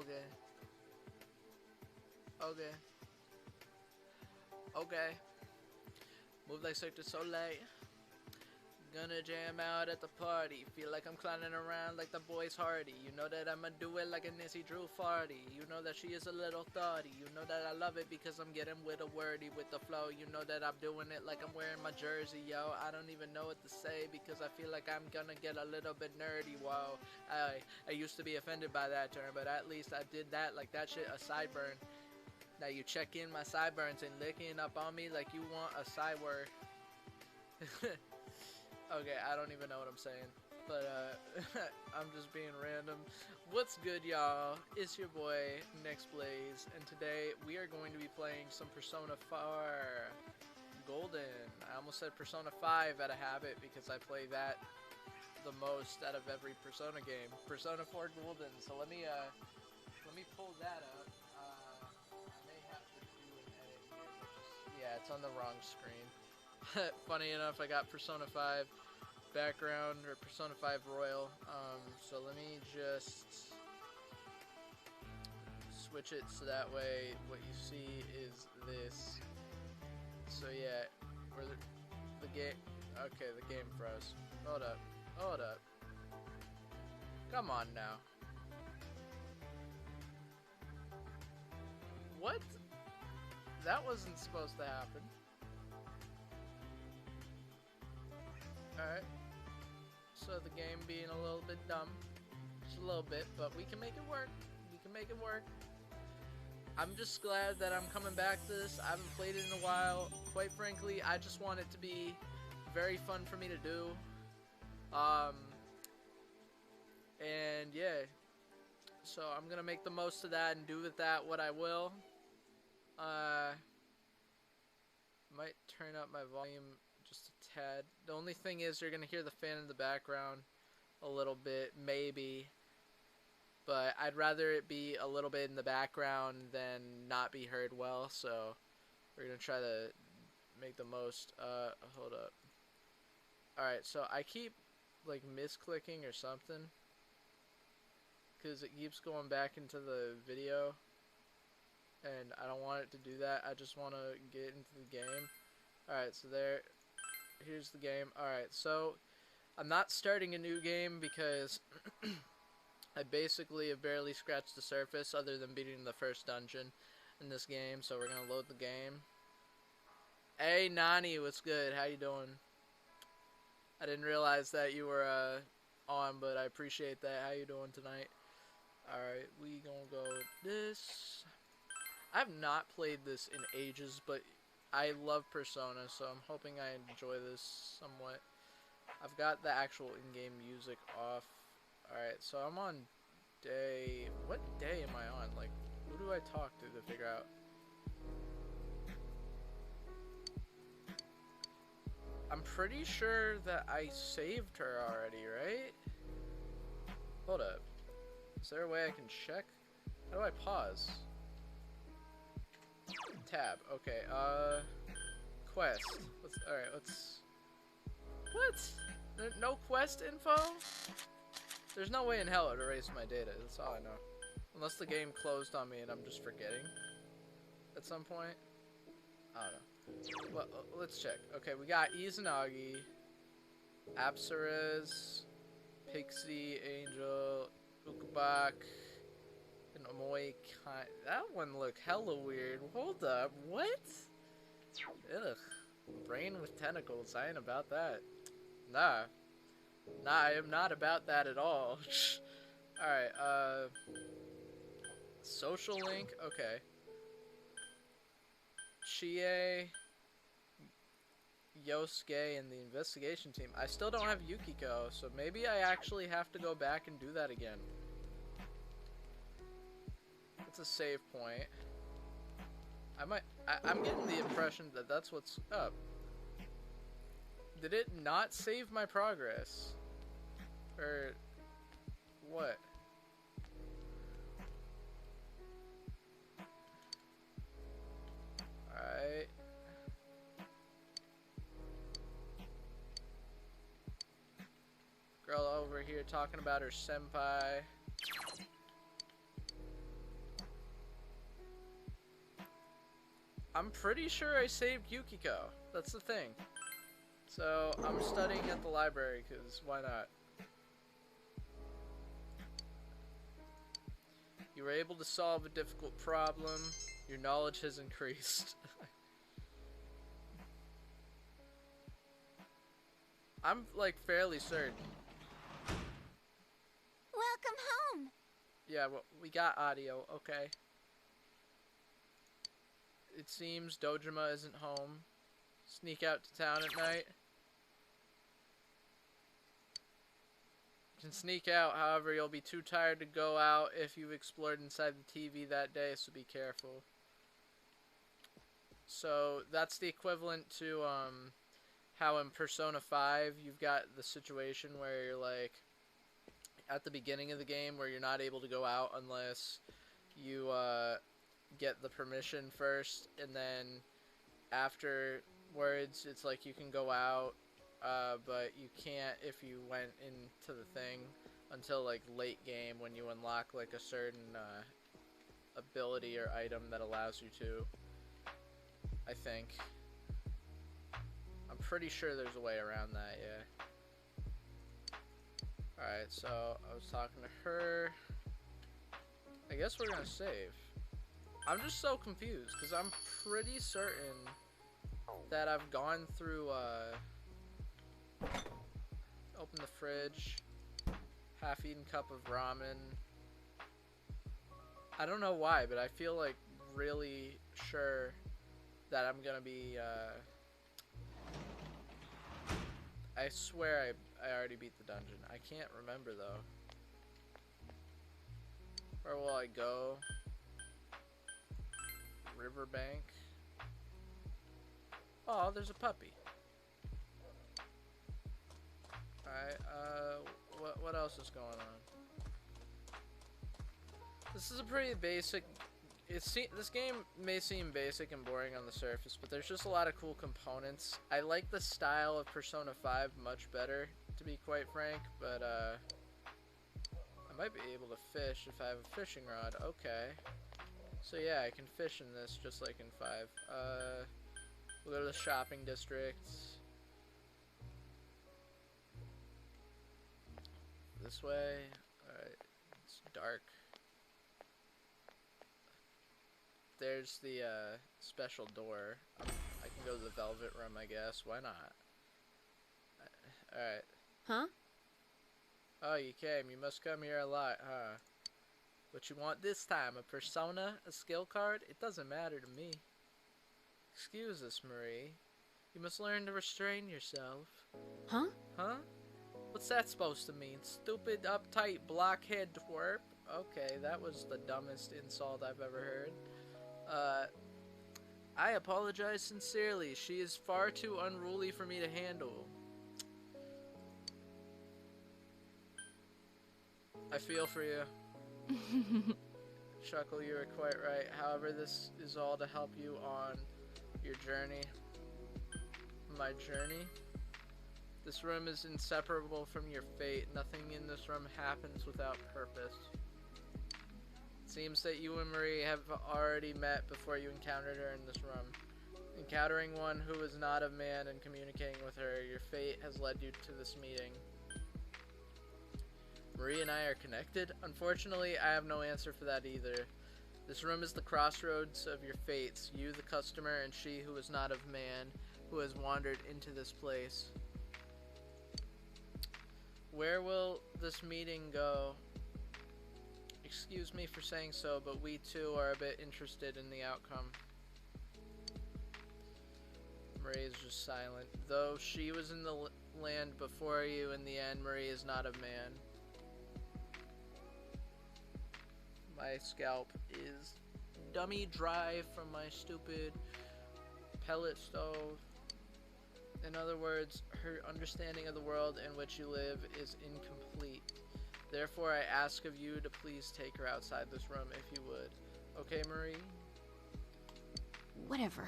Okay. Okay. Okay. Move like Cirque du Soleil. Gonna jam out at the party. Feel like I'm clowning around like the boys Hardy. You know that I'ma do it like a Nissy Drew Farty. You know that she is a little thoughty. You know that I love it because I'm getting with a wordy with the flow. You know that I'm doing it like I'm wearing my jersey, yo. I don't even know what to say because I feel like I'm gonna get a little bit nerdy, whoa. I used to be offended by that term, but at least I did that like that shit a sideburn. Now you check in my sideburns and licking up on me like you want a side word. Okay, I don't even know what I'm saying, but I'm just being random. What's good, y'all? It's your boy, Next Blaze, and today we are going to be playing some Persona 4 Golden. I almost said Persona 5 out of habit because I play that the most out of every Persona game. Persona 4 Golden, so let me pull that up. I may have to do an edit here, but just, yeah, it's on the wrong screen. Funny enough, I got Persona 5 background, or Persona 5 Royal, so let me just switch it so that way what you see is this. So yeah, where the game, okay, the game froze. Hold up, hold up. Come on now. What? That wasn't supposed to happen. Alright. So the game being a little bit dumb. Just a little bit, but we can make it work. We can make it work. I'm just glad that I'm coming back to this. I haven't played it in a while. Quite frankly, I just want it to be very fun for me to do. And yeah. So I'm gonna make the most of that and do with that what I will. Might turn up my volume just a tad. The only thing is you're gonna hear the fan in the background a little bit, maybe. But I'd rather it be a little bit in the background than not be heard well, so we're gonna try to make the most. Hold up. Alright, so I keep like misclicking or something, because it keeps going back into the video, and I don't want it to do that. I just want to get into the game. Alright, so here's the game. Alright, so I'm not starting a new game because I basically have barely scratched the surface other than beating the first dungeon in this game, so we're gonna load the game. Hey Nani, what's good? How you doing? I didn't realize that you were on, but I appreciate that. How you doing tonight? Alright, we gonna go with this. I have not played this in ages, but I love Persona, so I'm hoping I enjoy this somewhat. I've got the actual in-game music off. Alright, so I'm on day... What day am I on? Like, who do I talk to figure out? I'm pretty sure that I saved her already, right? Hold up. Is there a way I can check? How do I pause? Tab. Okay, quest. Alright, let's... What? No quest info? There's no way in hell it would erase my data, that's all I know. Unless the game closed on me and I'm just forgetting at some point. I don't know. Well, let's check. Okay, we got Izanagi, Apsaras, Pixie, Angel, Ukabak, and Omoi Kai. That one looked hella weird. Hold up, what? Ugh. Brain with tentacles, I ain't about that. Nah. Nah, I am not about that at all. Alright, social link, okay. Chie, Yosuke, and the investigation team. I still don't have Yukiko, so maybe I actually have to go back and do that again. It's a save point. I'm getting the impression that that's what's up. Did it not save my progress? Or what? Alright. Girl over here talking about her senpai. I'm pretty sure I saved Yukiko. That's the thing. So, I'm studying at the library, because why not? You were able to solve a difficult problem. Your knowledge has increased. I'm, like, fairly certain. Welcome home. Yeah, well, we got audio, okay. It seems Dojima isn't home. Sneak out to town at night. You can sneak out, however, you'll be too tired to go out if you've explored inside the TV that day, so be careful. So, that's the equivalent to, how in Persona 5, you've got the situation where you're, like, at the beginning of the game where you're not able to go out unless you, get the permission first, and then afterwards, it's like you can go out, but you can't if you went into the thing until, like, late game when you unlock, like, a certain, ability or item that allows you to, I think. I'm pretty sure there's a way around that, yeah. Alright, so I was talking to her. I guess we're gonna save. I'm just so confused, because I'm pretty certain that I've gone through, open the fridge, half-eaten cup of ramen. I don't know why, but I feel, like, really sure that I'm gonna be, I swear I already beat the dungeon. I can't remember, though. Where will I go? Riverbank. Oh, there's a puppy. Alright, what else is going on? This is a pretty basic... This game may seem basic and boring on the surface, but there's just a lot of cool components. I like the style of Persona 5 much better, to be quite frank, but, I might be able to fish if I have a fishing rod. Okay. So yeah, I can fish in this just like in 5. We'll go to the shopping district. This way. Alright, it's dark. There's the special door. I can go to the velvet room, I guess. Why not? Alright. Huh? Oh, you came. You must come here a lot, huh? What you want this time? A persona? A skill card? It doesn't matter to me. Excuse us, Marie. You must learn to restrain yourself. Huh? Huh? What's that supposed to mean? Stupid, uptight, blockhead twerp? Okay, that was the dumbest insult I've ever heard. I apologize sincerely. She is far too unruly for me to handle. I feel for you. Chuckle, you are quite right. However, this is all to help you on your journey. My journey? This room is inseparable from your fate. Nothing in this room happens without purpose. It seems that you and Marie have already met before you encountered her in this room. Encountering one who is not of man and communicating with her, your fate has led you to this meeting. Marie and I are connected? Unfortunately, I have no answer for that either. This room is the crossroads of your fates, you the customer and she who is not of man, who has wandered into this place. Where will this meeting go? Excuse me for saying so, but we too are a bit interested in the outcome. Marie is just silent. Though she was in the land before you, in the end, Marie is not of man. My scalp is dummy dry from my stupid pellet stove. In other words, her understanding of the world in which you live is incomplete. Therefore, I ask of you to please take her outside this room if you would. Okay, Marie? Whatever.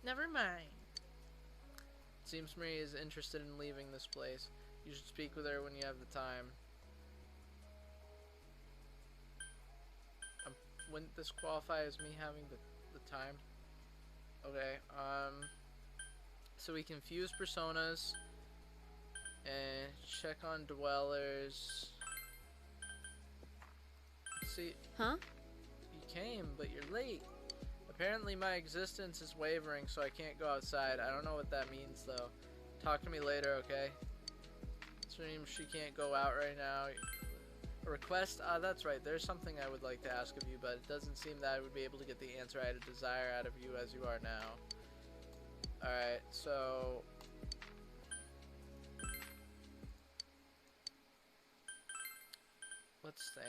Never mind. It seems Marie is interested in leaving this place. You should speak with her when you have the time. wouldn't this qualify as me having the time? Okay, so we can fuse personas and check on dwellers. See, Huh? you came, but you're late. Apparently my existence is wavering, so I can't go outside. I don't know what that means, though. Talk to me later, okay? Seems she can't go out right now. A request? That's right. There's something I would like to ask of you, but it doesn't seem that I would be able to get the answer I desire out of you as you are now. Alright, so... let's think.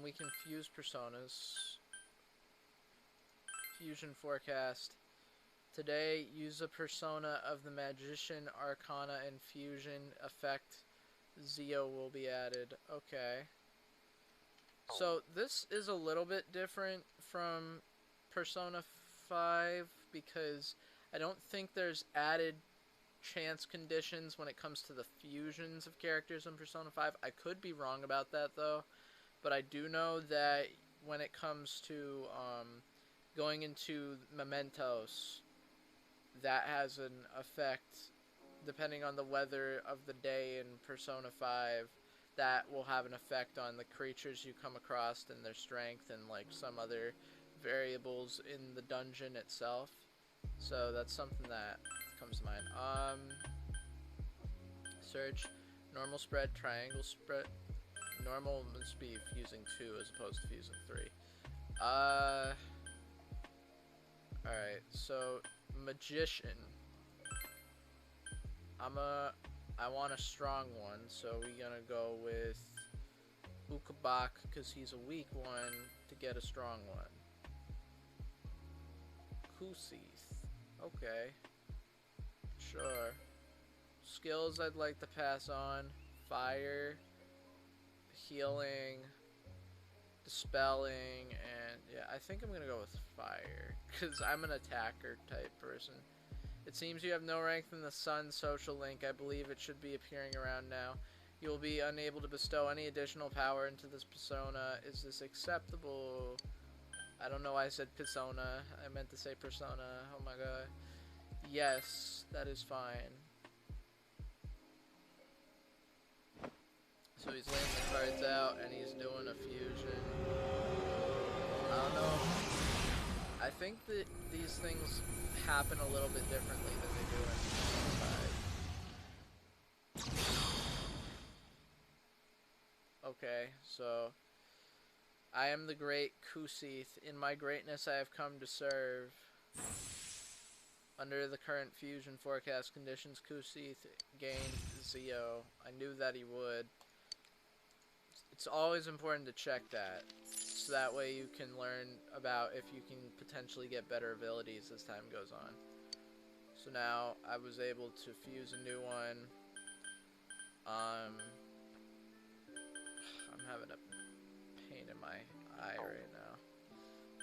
We can fuse personas. Fusion forecast. Today, use a persona of the Magician, Arcana, and Fusion effect. Zeo will be added. Okay. So, this is a little bit different from Persona 5 because I don't think there's added chance conditions when it comes to the fusions of characters in Persona 5. I could be wrong about that, though. But I do know that when it comes to going into mementos, that has an effect depending on the weather of the day in Persona 5. That will have an effect on the creatures you come across and their strength and like some other variables in the dungeon itself. So that's something that comes to mind. Search, normal spread, triangle spread. Normal must be fusing 2 as opposed to fusing 3. Alright, so Magician. I want a strong one, so we're gonna go with Ukabak because he's a weak one to get a strong one. Kusith. Okay. Sure. Skills I'd like to pass on. Fire. Healing, dispelling, and yeah, I think I'm gonna go with fire because I'm an attacker type person. It seems you have no rank in the Sun social link. I believe it should be appearing around now. You will be unable to bestow any additional power into this persona. Is this acceptable? I don't know why I said persona. I meant to say persona. Oh my god. Yes, that is fine. So he's laying the cards out, and he's doing a fusion. I don't know. I think that these things happen a little bit differently than they do in Persona 5. Okay, so... I am the great Kusith. In my greatness I have come to serve. Under the current fusion forecast conditions, Kusith gained Zeo. I knew that he would. It's always important to check that, so that way you can learn about if you can potentially get better abilities as time goes on. So now I was able to fuse a new one. I'm having a pain in my eye right now.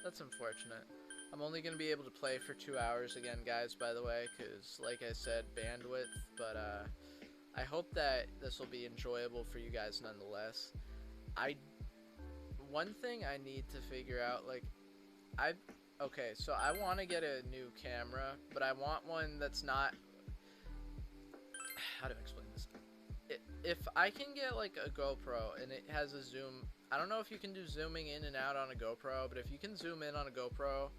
That's unfortunate. I'm only going to be able to play for 2 hours again, guys, by the way, because, like I said, bandwidth, but I hope that this will be enjoyable for you guys nonetheless. One thing I need to figure out, like, okay, so I want to get a new camera, but I want one that's not, how do I explain this? If I can get, like, a GoPro, and it has a zoom, I don't know if you can do zooming in and out on a GoPro, but if you can zoom in on a GoPro,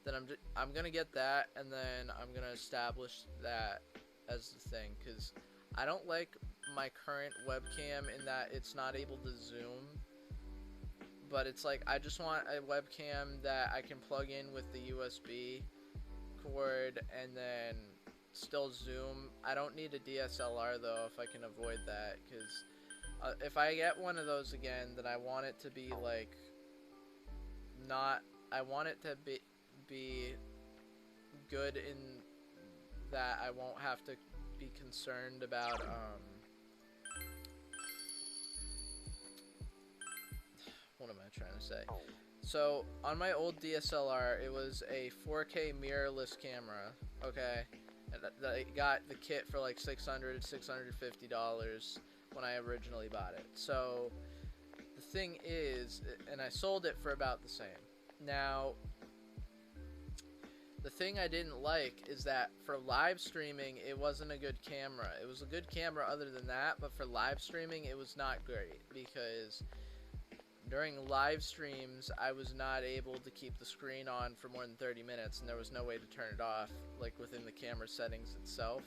then I'm gonna get that, and then I'm gonna establish that as the thing, because I don't like my current webcam in that it's not able to zoom, but it's like I just want a webcam that I can plug in with the USB cord and then still zoom. I don't need a DSLR though if I can avoid that, because if I get one of those again, then I want it to be like I want it to be good in that I won't have to be concerned about what am I trying to say? So on my old DSLR, it was a 4K mirrorless camera, okay? And I got the kit for like $650 when I originally bought it. So the the thing is, and I sold it for about the same. Now, the thing I didn't like is that for live streaming, it wasn't a good camera. It was a good camera other than that, but for live streaming, it was not great because during live streams, I was not able to keep the screen on for more than 30 minutes, and there was no way to turn it off, like within the camera settings itself.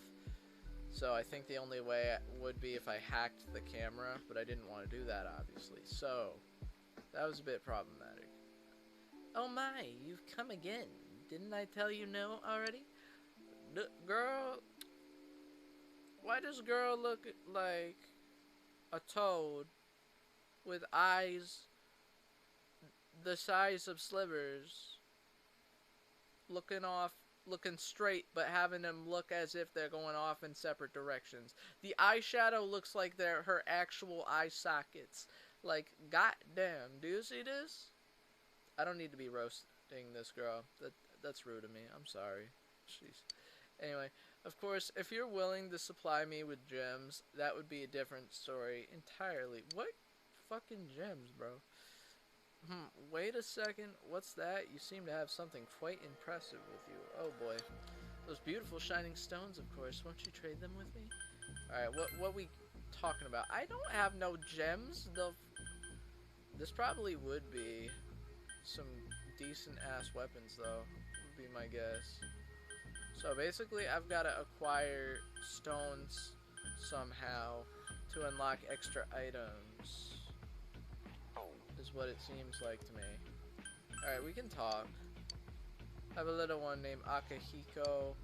So I think the only way would be if I hacked the camera, but I didn't want to do that, obviously. So that was a bit problematic. Oh my, you've come again. Didn't I tell you no already? Girl, why does girl look like a toad with eyes the size of slivers, looking straight, but having them look as if they're going off in separate directions? The eyeshadow looks like they're her actual eye sockets. Like, goddamn, do you see this? I don't need to be roasting this girl. That's rude of me. I'm sorry. Jeez. Anyway, of course, if you're willing to supply me with gems, that would be a different story entirely. What fucking gems, bro? Wait a second. What's that? You seem to have something quite impressive with you. Oh boy. Those beautiful shining stones, of course. Won't you trade them with me? Alright, what we talking about? I don't have no gems. This probably would be some decent ass weapons, though, would be my guess. So basically, I've got to acquire stones somehow to unlock extra items, is what it seems like to me. Alright, we can talk. I have a little one named Akahiko,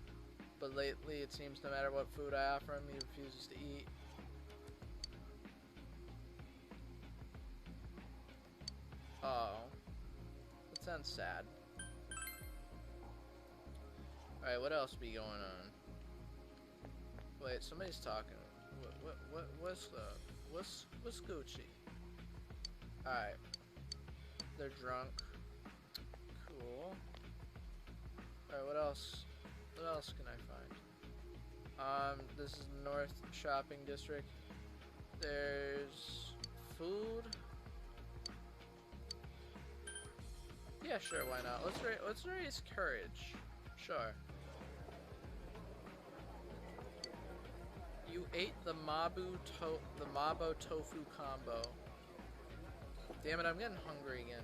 but lately it seems no matter what food I offer him, he refuses to eat. Oh. That sounds sad. Alright, what else be going on? Wait, somebody's talking. What's up? What's Gucci? Alright. They're drunk. Cool. Alright, what else? What else can I find? This is the North Shopping District. There's food. Yeah, sure, why not? Let's raise courage. Sure. You ate the Mabo tofu combo. Damn it, I'm getting hungry again.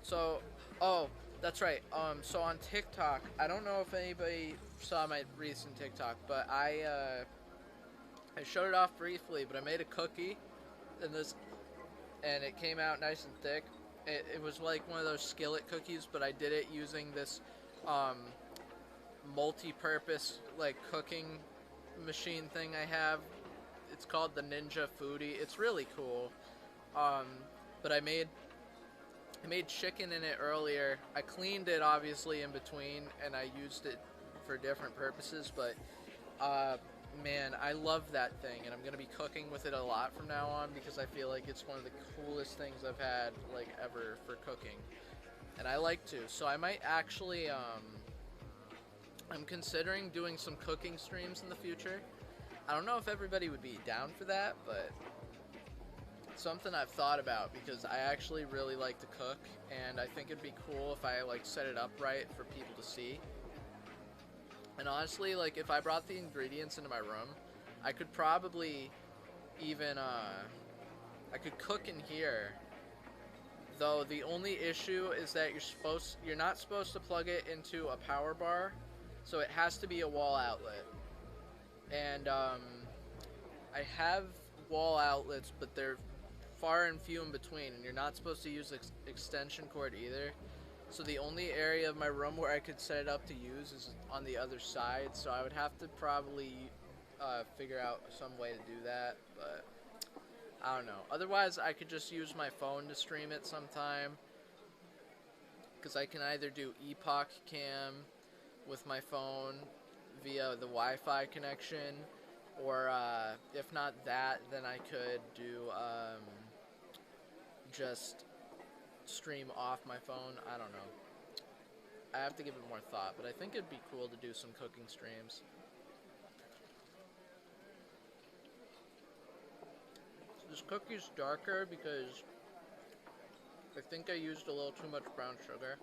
So, oh, that's right. So on TikTok, I don't know if anybody saw my recent TikTok, but I showed it off briefly, but I made a cookie, and it came out nice and thick. It was like one of those skillet cookies, but I did it using this multi-purpose like cooking machine thing I have. It's called the Ninja Foodie. It's really cool. But I made chicken in it earlier. I cleaned it obviously in between, and I used it for different purposes, but man, I love that thing, and I'm gonna be cooking with it a lot from now on because I feel like it's one of the coolest things I've had like ever for cooking, and I like to. So I might actually I'm considering doing some cooking streams in the future. I don't know if everybody would be down for that, but it's something I've thought about because I actually really like to cook, and I think it'd be cool if I like set it up right for people to see. And honestly, like, if I brought the ingredients into my room, I could probably even, I could cook in here. Though the only issue is that you're not supposed to plug it into a power bar, so it has to be a wall outlet. And, I have wall outlets, but they're far and few in between, and you're not supposed to use extension cord either. So the only area of my room where I could set it up to use is on the other side, so I would have to probably figure out some way to do that, but I don't know. Otherwise, I could just use my phone to stream it sometime, because I can either do Epoch Cam with my phone via the Wi-Fi connection, or if not that, then I could do just stream off my phone. I don't know. I have to give it more thought, but I think it'd be cool to do some cooking streams. So this cookie's darker because I think I used a little too much brown sugar,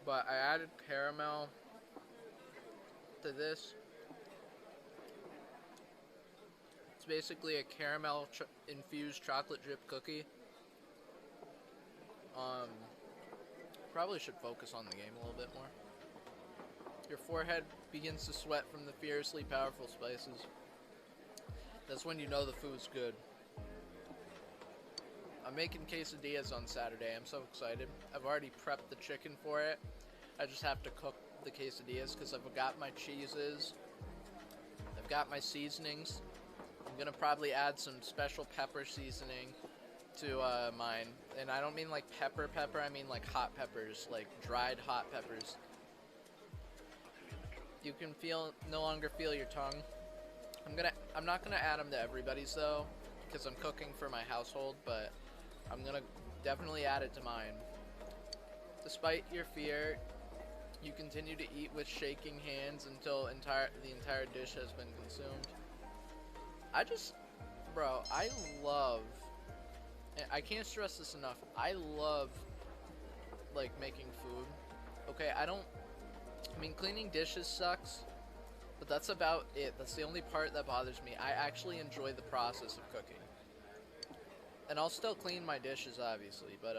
but I added caramel to this. It's basically a caramel infused chocolate chip cookie. Probably should focus on the game a little bit more. Your forehead begins to sweat from the fiercely powerful spices. That's when you know the food's good. I'm making quesadillas on Saturday. I'm so excited. I've already prepped the chicken for it. I just have to cook the quesadillas because I've got my cheeses. I've got my seasonings. I'm going to probably add some special pepper seasoning to mine. And I don't mean like pepper, I mean like hot peppers, like dried hot peppers. You can no longer feel your tongue. I'm not gonna add them to everybody's though, because I'm cooking for my household, but I'm gonna definitely add it to mine. Despite your fear, you continue to eat with shaking hands until the entire dish has been consumed. Bro, I can't stress this enough. I love like making food. Okay, I mean, cleaning dishes sucks, but that's about it. That's the only part that bothers me. I actually enjoy the process of cooking. And I'll still clean my dishes, obviously, but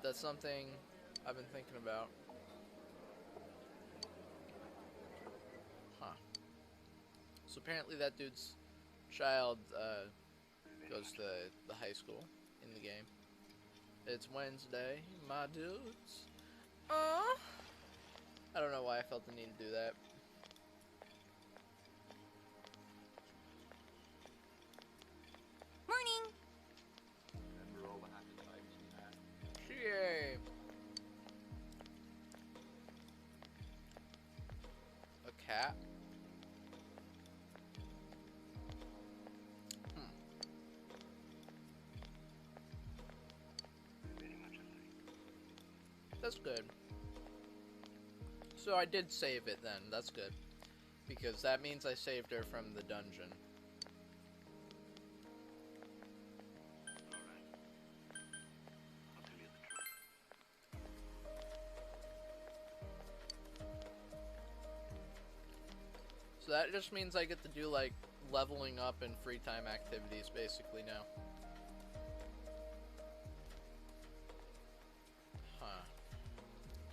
that's something I've been thinking about. Huh. So apparently that dude's child goes to the high school in the game. It's Wednesday, my dudes. I don't know why I felt the need to do that. Morning. Yay. A cat? That's good. So I did save it then. That's good. Because that means I saved her from the dungeon. So that just means I get to do like leveling up and free time activities basically now. Huh.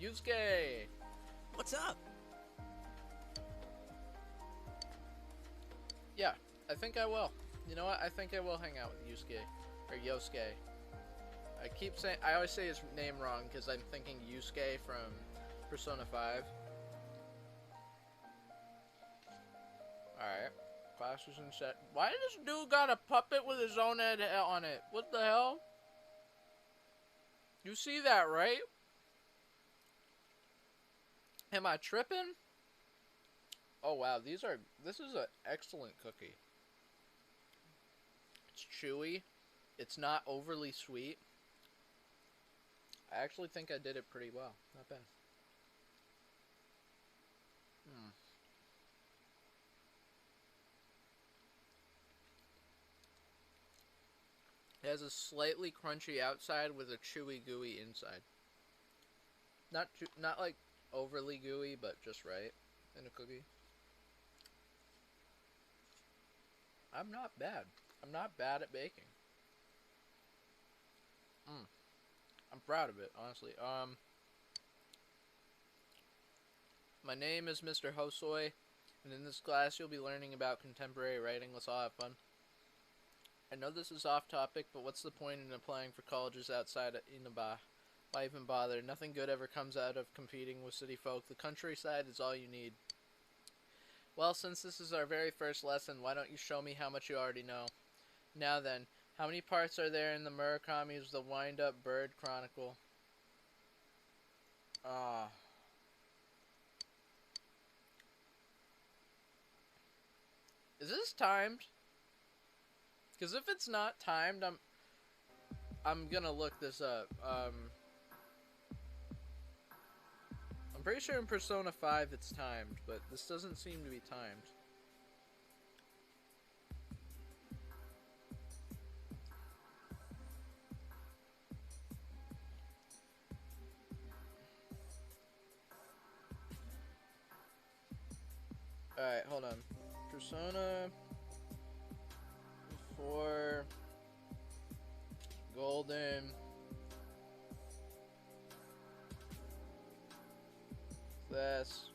Yusuke! What's up? Yeah, I think I will. You know what? I think I will hang out with Yusuke. Or Yosuke. I always say his name wrong because I'm thinking Yusuke from Persona 5. Alright. Classes and set. Why does this dude got a puppet with his own head on it? What the hell? You see that, right? Am I tripping? Oh wow, this is an excellent cookie. It's chewy. It's not overly sweet. I actually think I did it pretty well. Not bad. It has a slightly crunchy outside with a chewy, gooey inside. Not like overly gooey, but just right in a cookie. I'm not bad. I'm not bad at baking. I'm proud of it, honestly. My name is Mr. Hosoi, and in this class you'll be learning about contemporary writing. Let's all have fun. I know this is off topic, but what's the point in applying for colleges outside of Inaba? Why even bother? Nothing good ever comes out of competing with city folk. The countryside is all you need. Well, since this is our very first lesson, why don't you show me how much you already know? Now then, how many parts are there in the Murakami's The Wind-Up Bird Chronicle? Is this timed? Because if it's not timed, I'm gonna look this up. I'm pretty sure in Persona 5 it's timed, but this doesn't seem to be timed. Alright, hold on. Persona 4 Golden Classroom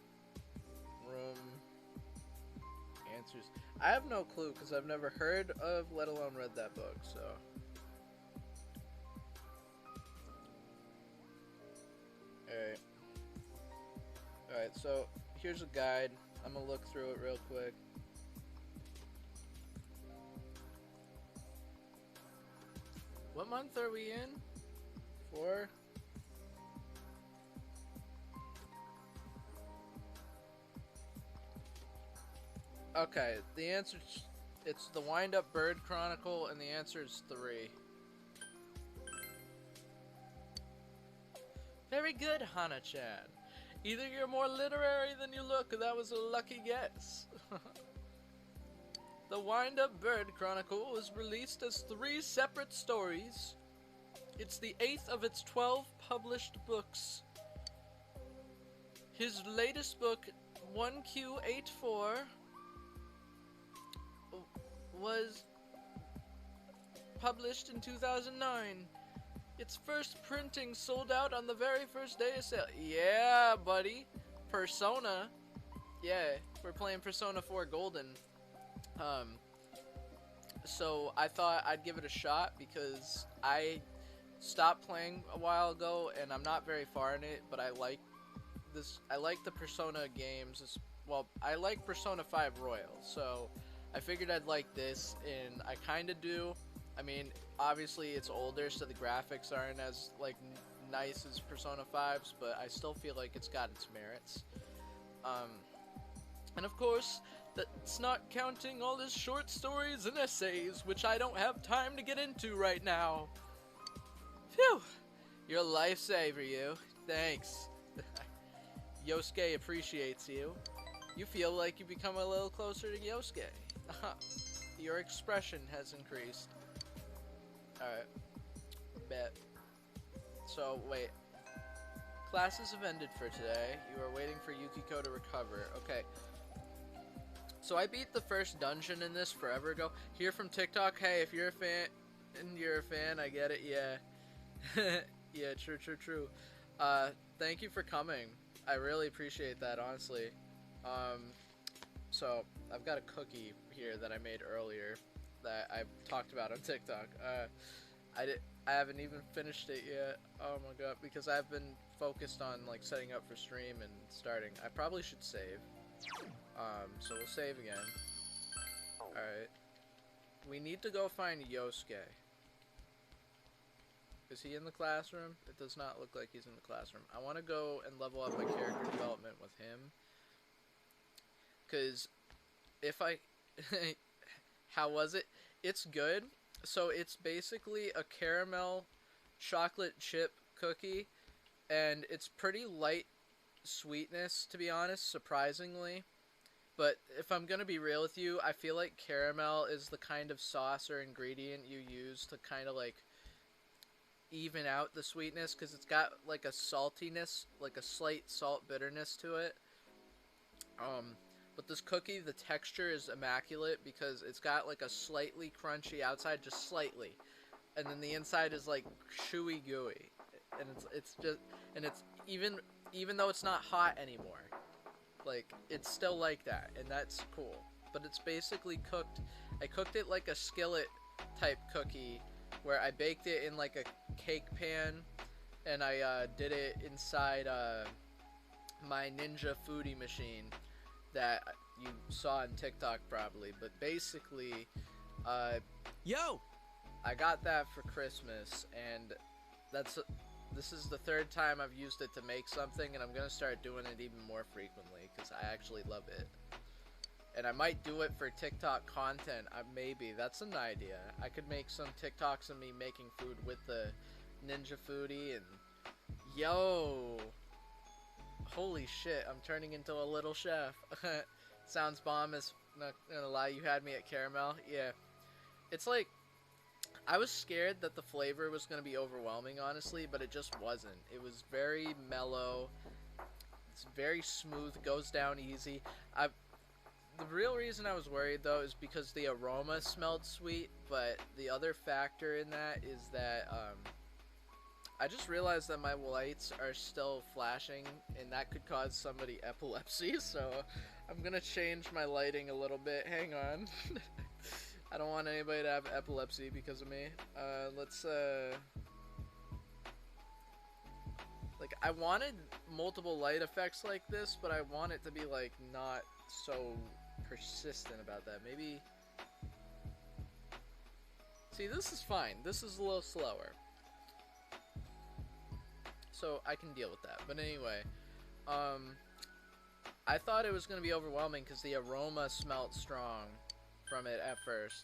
Answers. I have no clue because I've never heard of, let alone read that book, so. Alright. Alright, so here's a guide. I'm gonna look through it real quick. What month are we in? 4? Okay, the answer, it's the Wind Up Bird Chronicle, and the answer is 3. Very good, Hana-chan. Either you're more literary than you look, or that was a lucky guess. The Wind Up Bird Chronicle was released as 3 separate stories. It's the 8th of its 12 published books. His latest book, 1Q84, was published in 2009. Its first printing sold out on the very first day of sale. Yeah, buddy. Persona. Yeah, we're playing Persona 4 Golden. So I thought I'd give it a shot because I stopped playing a while ago and I'm not very far in it, but I like this. I like the Persona games. Well, I like Persona 5 Royal, so I figured I'd like this, and I kind of do. I mean, obviously it's older, so the graphics aren't as like nice as Persona 5's, but I still feel like it's got its merits. And of course, that's not counting all his short stories and essays, which I don't have time to get into right now. Phew! You're a lifesaver, you. Thanks. Yosuke appreciates you. You feel like you become a little closer to Yosuke. Your expression has increased. Alright. Bet. So, wait. Classes have ended for today. You are waiting for Yukiko to recover. Okay. So I beat the first dungeon in this forever ago. Here from TikTok, hey, if you're a fan, I get it, yeah. Yeah, true. Thank you for coming. I really appreciate that, honestly. So, I've got a cookie here that I made earlier that I talked about on TikTok. I haven't even finished it yet. Oh my god, because I've been focused on like setting up for stream and starting. I probably should save. So we'll save again. Alright. We need to go find Yosuke. Is he in the classroom? It does not look like he's in the classroom. I want to go and level up my character development with him. Because if I... How was it? It's good. So it's basically a caramel chocolate chip cookie. And it's pretty light sweetness, to be honest, surprisingly. But if I'm going to be real with you, I feel like caramel is the kind of sauce or ingredient you use to kind of like even out the sweetness, because it's got like a saltiness, like a slight salt bitterness to it. But this cookie, the texture is immaculate because it's got like a slightly crunchy outside, just slightly, and then the inside is like chewy gooey, and it's just, and it's even though it's not hot anymore, like it's still like that, and that's cool. But it's basically cooked. I cooked it like a skillet type cookie, where I baked it in like a cake pan, and I did it inside my Ninja foodie machine that you saw on TikTok probably. But basically, Yo! I got that for Christmas, and this is the third time I've used it to make something, and I'm gonna start doing it even more frequently because I actually love it. And I might do it for TikTok content. Maybe. That's an idea. I could make some TikToks of me making food with the Ninja Foodie. And yo, holy shit, I'm turning into a little chef. Sounds bomb, as not gonna lie, you had me at caramel. Yeah. It's like, I was scared that the flavor was gonna be overwhelming, honestly, but it just wasn't. It was very mellow. It's very smooth, goes down easy. The real reason I was worried though is because the aroma smelled sweet, but the other factor in that is that I just realized that my lights are still flashing, and that could cause somebody epilepsy, so I'm gonna change my lighting a little bit. Hang on. I don't want anybody to have epilepsy because of me. Let's, like, I wanted multiple light effects like this, but I want it to be, like, not so persistent about that. Maybe... See, this is fine. This is a little slower. So I can deal with that. But anyway, I thought it was going to be overwhelming because the aroma smelled strong from it at first.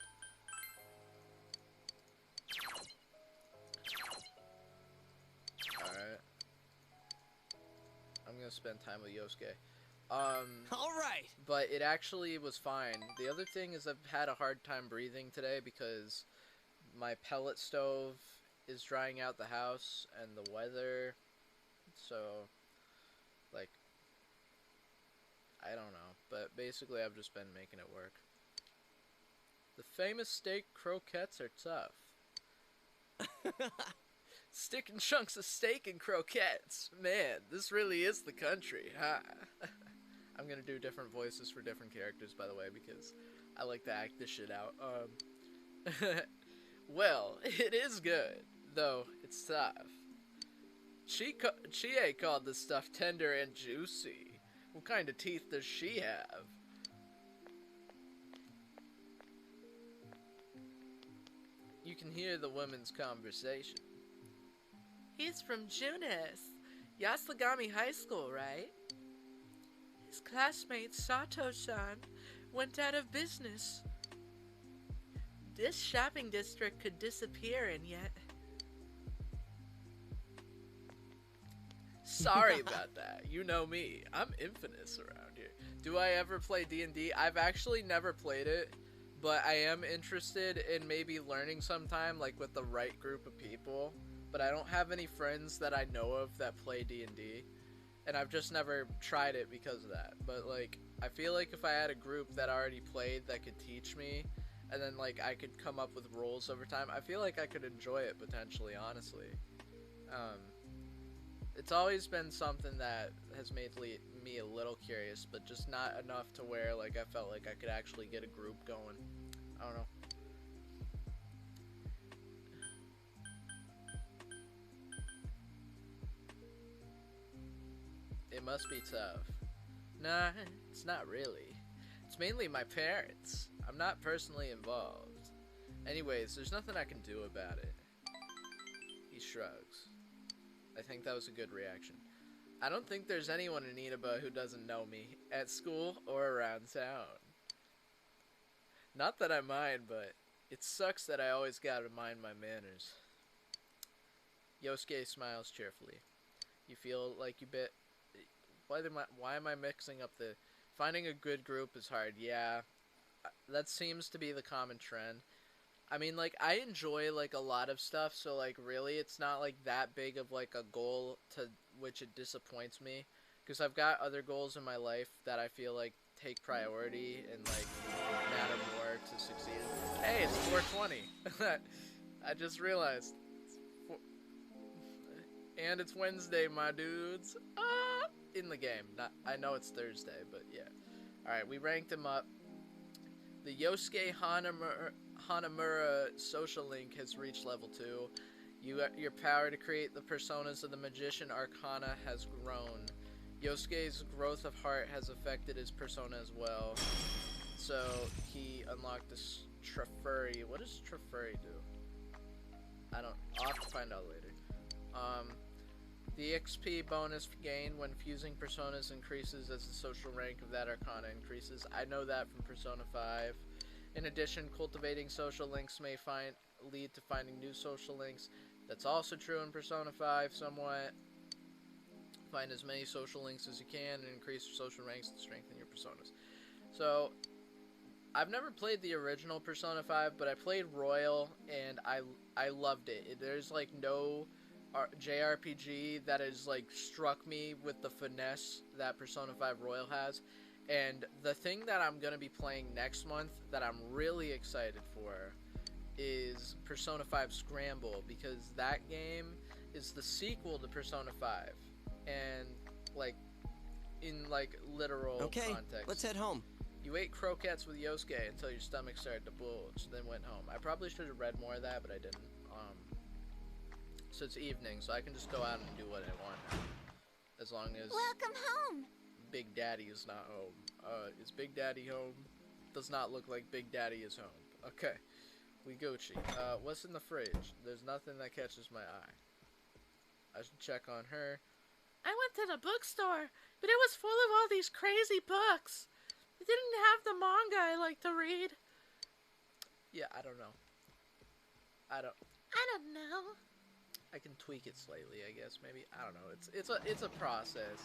Alright. I'm going to spend time with Yosuke. Alright! But it actually was fine. The other thing is I've had a hard time breathing today because my pellet stove is drying out the house and the weather... So, like, I don't know, but basically I've just been making it work. The famous steak croquettes are tough. Sticking chunks of steak and croquettes. Man, this really is the country, huh? I'm gonna do different voices for different characters, by the way, because I like to act this shit out. Well, it is good, though it's tough. Chie called this stuff tender and juicy. What kind of teeth does she have? You can hear the women's conversation. He's from Junis, Yasugami High School, right? His classmate Sato-san went out of business. This shopping district could disappear and yet... Sorry about that. You know me. I'm infamous around here. Do I ever play D&D? I've actually never played it, but I am interested in maybe learning sometime, like with the right group of people. But I don't have any friends that I know of that play D&D, and I've just never tried it because of that. But like, I feel like if I had a group that already played that could teach me, and then like I could come up with rules over time, I feel like I could enjoy it potentially, honestly. It's always been something that has made me a little curious, but just not enough to where like I felt like I could actually get a group going. I don't know. It must be tough. Nah, it's not really. It's mainly my parents. I'm not personally involved. Anyways, there's nothing I can do about it. He shrugs. I think that was a good reaction. I don't think there's anyone in Inaba who doesn't know me, at school or around town. Not that I mind, but it sucks that I always gotta mind my manners. Yosuke smiles cheerfully. You feel like you bit... Why am I mixing up the... Finding a good group is hard, yeah. That seems to be the common trend. I mean, like, I enjoy, like, a lot of stuff, so, like, really, it's not, like, that big of, like, a goal to which it disappoints me. Because I've got other goals in my life that I feel, like, take priority and, like, matter more to succeed. Hey, it's 4:20. I just realized. And it's Wednesday, my dudes. In the game. I know it's Thursday, but yeah. Alright, we ranked him up. The Yosuke Hanamura social link has reached level 2. Your power to create the personas of the Magician Arcana has grown. Yosuke's growth of heart has affected his persona as well. So, he unlocked this Trefuri. What does Trefuri do? I'll have to find out later. The XP bonus gained when fusing personas increases as the social rank of that Arcana increases. I know that from Persona 5. In addition, cultivating social links may lead to finding new social links. That's also true in Persona 5 somewhat. Find as many social links as you can and increase your social ranks to strengthen your personas. So, I've never played the original Persona 5, but I played Royal and I loved it. There's like no JRPG that has like struck me with the finesse that Persona 5 Royal has. And the thing that I'm going to be playing next month that I'm really excited for is Persona 5 Scramble, because that game is the sequel to Persona 5. And, like, in, like, literal context. Let's head home. You ate croquettes with Yosuke until your stomach started to bulge, then went home. I probably should have read more of that, but I didn't. So it's evening, so I can just go out and do what I want now. As long as Welcome home. Big Daddy is not home. Is Big Daddy home? Does not look like Big Daddy is home. Okay. We Gucci. What's in the fridge? There's nothing that catches my eye. I should check on her. I went to the bookstore, but it was full of all these crazy books. It didn't have the manga I like to read. Yeah, I don't know. I don't know. I can tweak it slightly, I guess. Maybe, I don't know. It's a process.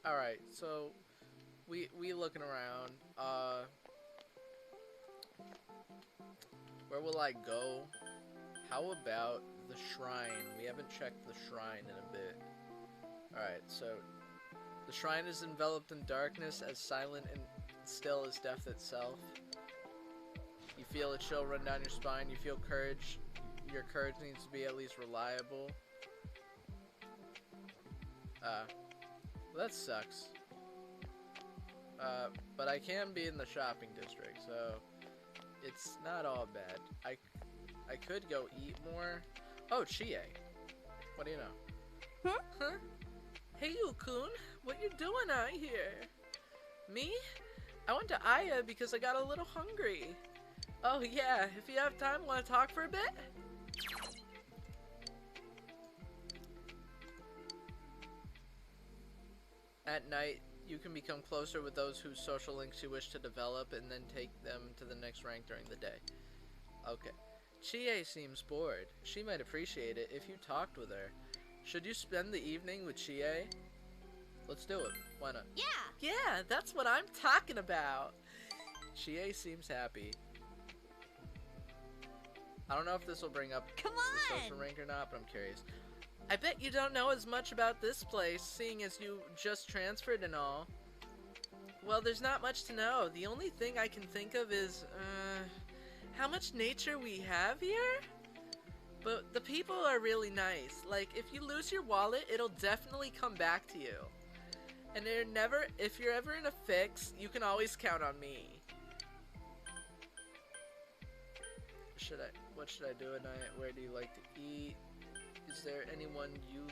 All right, so we looking around. Where will I go? How about the shrine? We haven't checked the shrine in a bit. All right, so the shrine is enveloped in darkness, as silent and still as death itself. You feel a chill run down your spine. You feel courage. Your courage needs to be at least reliable. Well, that sucks. But I can be in the shopping district, so it's not all bad. I could go eat more. Oh, Chie. What do you know? Huh? Hey, Yukun. What you doing out here? Me? I went to Aya because I got a little hungry. Oh, yeah. If you have time, want to talk for a bit? At night, you can become closer with those whose social links you wish to develop and then take them to the next rank during the day. Okay. Chie seems bored. She might appreciate it if you talked with her. Should you spend the evening with Chie? Let's do it. Why not? Yeah. Yeah, that's what I'm talking about. Chie seems happy. I don't know if this will bring up Come the on. social rank or not, but I'm curious. I bet you don't know as much about this place, seeing as you just transferred and all. Well, there's not much to know. The only thing I can think of is, how much nature we have here? But the people are really nice. Like, if you lose your wallet, it'll definitely come back to you. And if you're ever in a fix, you can always count on me. What should I do at night? Where do you like to eat? Is there anyone you...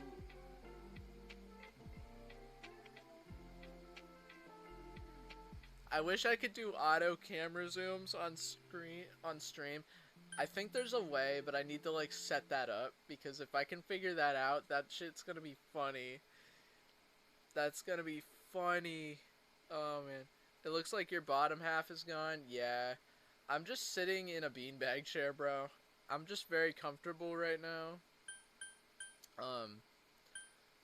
I wish I could do auto camera zooms on stream. I think there's a way, but I need to like set that up, because if I can figure that out, that shit's gonna be funny. That's gonna be funny. Oh man. It looks like your bottom half is gone. Yeah. I'm just sitting in a beanbag chair, bro. I'm just very comfortable right now.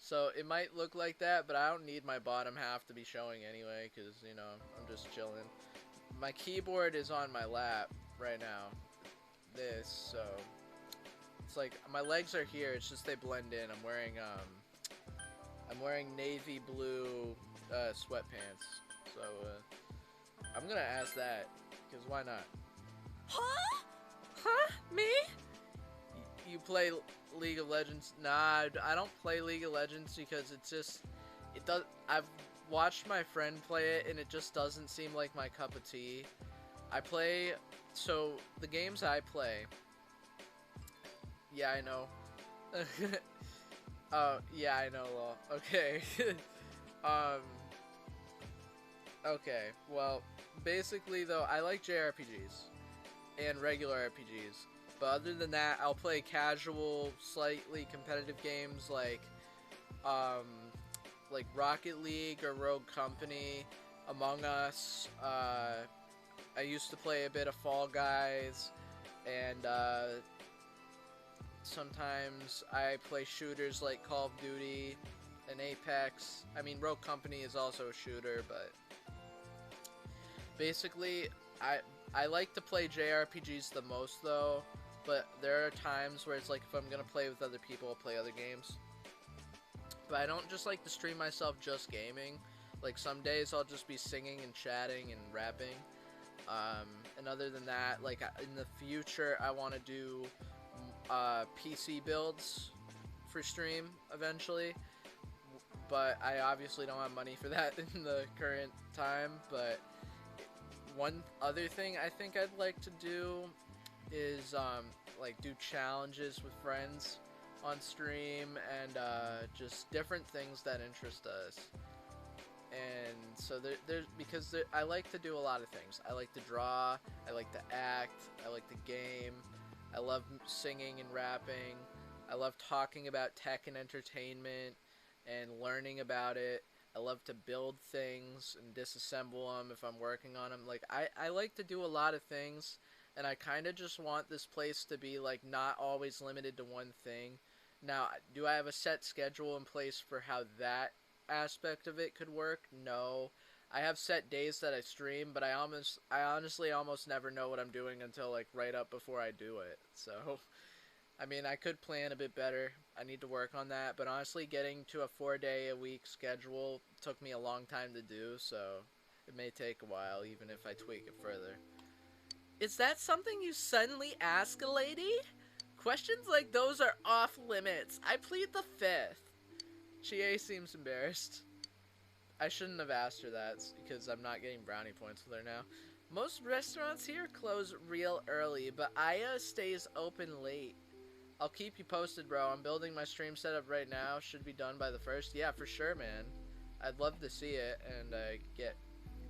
So it might look like that, but I don't need my bottom half to be showing anyway, because, you know, I'm just chilling. My keyboard is on my lap right now. So it's like my legs are here, it's just they blend in. I'm wearing navy blue sweatpants. So I'm gonna ask that, because why not? Huh? Huh? Me? You play League of Legends? Nah, I don't play League of Legends because I've watched my friend play it and it just doesn't seem like my cup of tea. So the games I play, yeah, I know. Yeah, I know, lol. Okay. Okay, well, basically though, I like JRPGs and regular RPGs. But other than that, I'll play casual, slightly competitive games like Rocket League or Rogue Company, Among Us. I used to play a bit of Fall Guys, and sometimes I play shooters like Call of Duty and Apex. I mean, Rogue Company is also a shooter, but basically, I like to play JRPGs the most though. But there are times where it's like if I'm gonna play with other people, I'll play other games. But I don't just like to stream myself just gaming. Like some days I'll just be singing and chatting and rapping. And other than that, like in the future, I want to do PC builds for stream eventually. But I obviously don't have money for that in the current time. But one other thing I think I'd like to do is like do challenges with friends on stream and just different things that interest us. And so because I like to do a lot of things. I like to draw, I like to act, I like to game, I love singing and rapping, I love talking about tech and entertainment and learning about it. I love to build things and disassemble them if I'm working on them. Like I like to do a lot of things, and I kind of just want this place to be like not always limited to one thing. Now, do I have a set schedule in place for how that aspect of it could work? No. I have set days that I stream, but I honestly almost never know what I'm doing until like right up before I do it. So, I mean, I could plan a bit better. I need to work on that, but honestly, getting to a 4-day-a-week schedule took me a long time to do, so it may take a while, even if I tweak it further. Is that something you suddenly ask a lady? Questions like those are off limits. I plead the fifth. Chie seems embarrassed. I shouldn't have asked her that, because I'm not getting brownie points with her now. Most restaurants here close real early, but Aya stays open late. I'll keep you posted, bro. I'm building my stream setup right now. Should be done by the 1st. Yeah, for sure, man. I'd love to see it and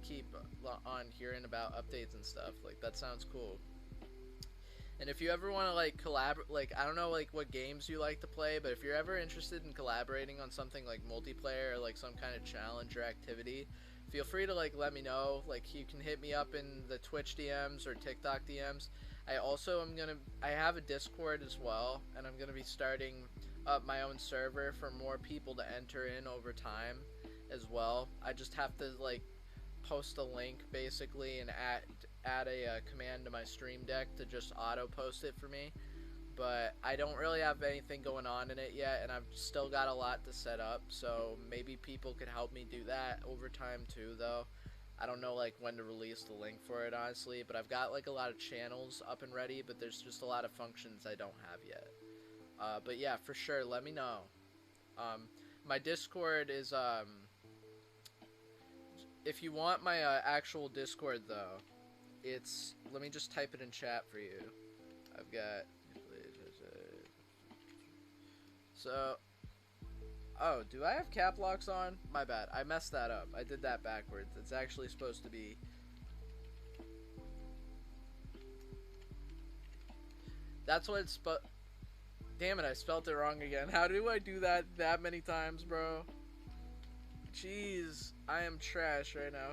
keep on hearing about updates and stuff. Like, that sounds cool. And if you ever want to, like, collaborate, like, I don't know, like, what games you like to play, but if you're ever interested in collaborating on something like multiplayer or, like, some kind of challenge or activity, feel free to, like, let me know. Like, you can hit me up in the Twitch DMs or TikTok DMs. I have a Discord as well, and I'm gonna be starting up my own server for more people to enter in over time as well. I just have to, like, post a link, basically, and add a command to my stream deck to just auto-post it for me. But I don't really have anything going on in it yet, and I've still got a lot to set up, so maybe people could help me do that over time, too, though. I don't know, like, when to release the link for it, honestly, but I've got, like, a lot of channels up and ready, but there's just a lot of functions I don't have yet. But yeah, for sure, let me know. My Discord is, if you want my actual Discord, though, it's, let me just type it in chat for you. I've got, so, oh, do I have cap locks on? My bad. I messed that up. I did that backwards. It's actually supposed to be... That's what it's Damn it, I spelled it wrong again. How do I do that many times, bro? Jeez, I am trash right now.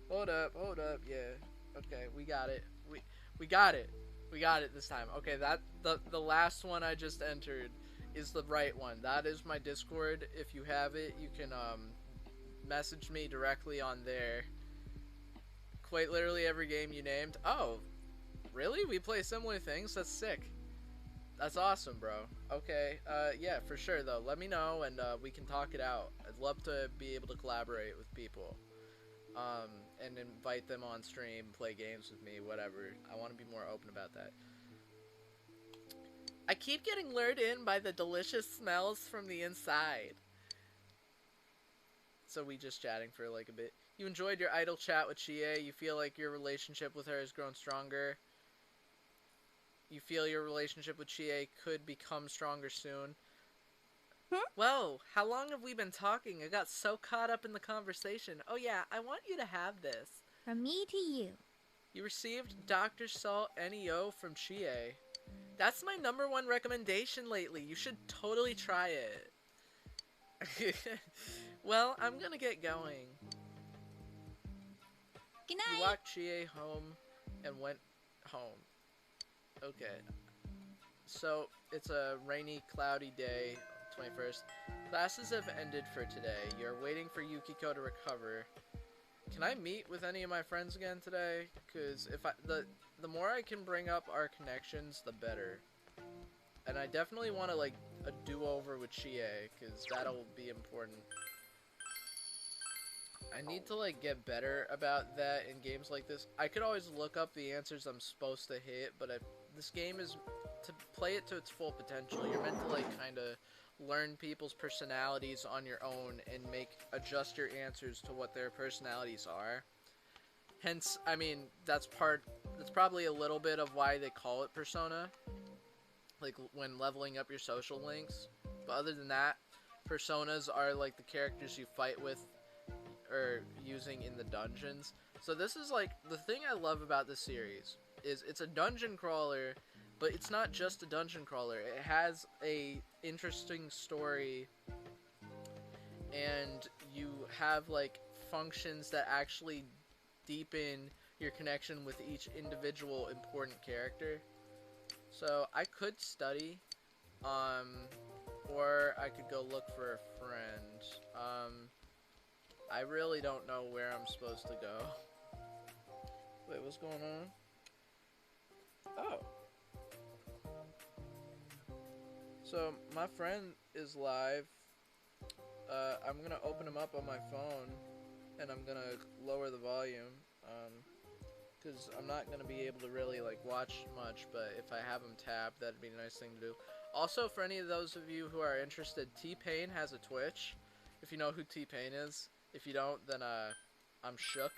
Hold up. Yeah. Okay, we got it. We got it. We got it this time. Okay, the last one I just entered is the right one. That is my Discord. If you have it, you can message me directly on there. Quite literally every game you named. Oh, really? We play similar things? That's sick. That's awesome, bro. Okay, yeah, for sure, though. Let me know, and we can talk it out. I'd love to be able to collaborate with people. And invite them on stream, play games with me, whatever. I want to be more open about that. I keep getting lured in by the delicious smells from the inside. So we just chatting for like a bit. You enjoyed your idle chat with Chie. You feel like your relationship with her has grown stronger. You feel your relationship with Chie could become stronger soon. Whoa, how long have we been talking? I got so caught up in the conversation. Oh yeah, I want you to have this. From me to you. You received Dr. Salt NEO from Chie. That's my #1 recommendation lately. You should totally try it. Well, I'm gonna get going. Good night. You walked Chie home and went home. Okay. So, it's a rainy, cloudy day, 21st. Classes have ended for today. You're waiting for Yukiko to recover. Can I meet with any of my friends again today? Because if the more I can bring up our connections, the better. And I definitely want to, like, a do-over with Chie, because that'll be important. I need to like get better about that in games like this. I could always look up the answers I'm supposed to hit, but this game is to play it to its full potential. You're meant to like kind of learn people's personalities on your own and adjust your answers to what their personalities are. Hence, I mean, that's probably a little bit of why they call it Persona, like when leveling up your social links. But other than that, personas are like the characters you fight with or using in the dungeons. So this is like the thing I love about this series is it's a dungeon crawler, but it's not just a dungeon crawler. It has a interesting story, and you have like functions that actually deepen your connection with each individual important character. So I could study, or I could go look for a friend. I really don't know where I'm supposed to go. Wait, what's going on? Oh. So, my friend is live. I'm gonna open him up on my phone, and I'm gonna lower the volume, because I'm not gonna be able to really, like, watch much, but if I have him tabbed, that'd be a nice thing to do. Also, for any of those of you who are interested, T-Pain has a Twitch, if you know who T-Pain is. If you don't, then, I'm shook.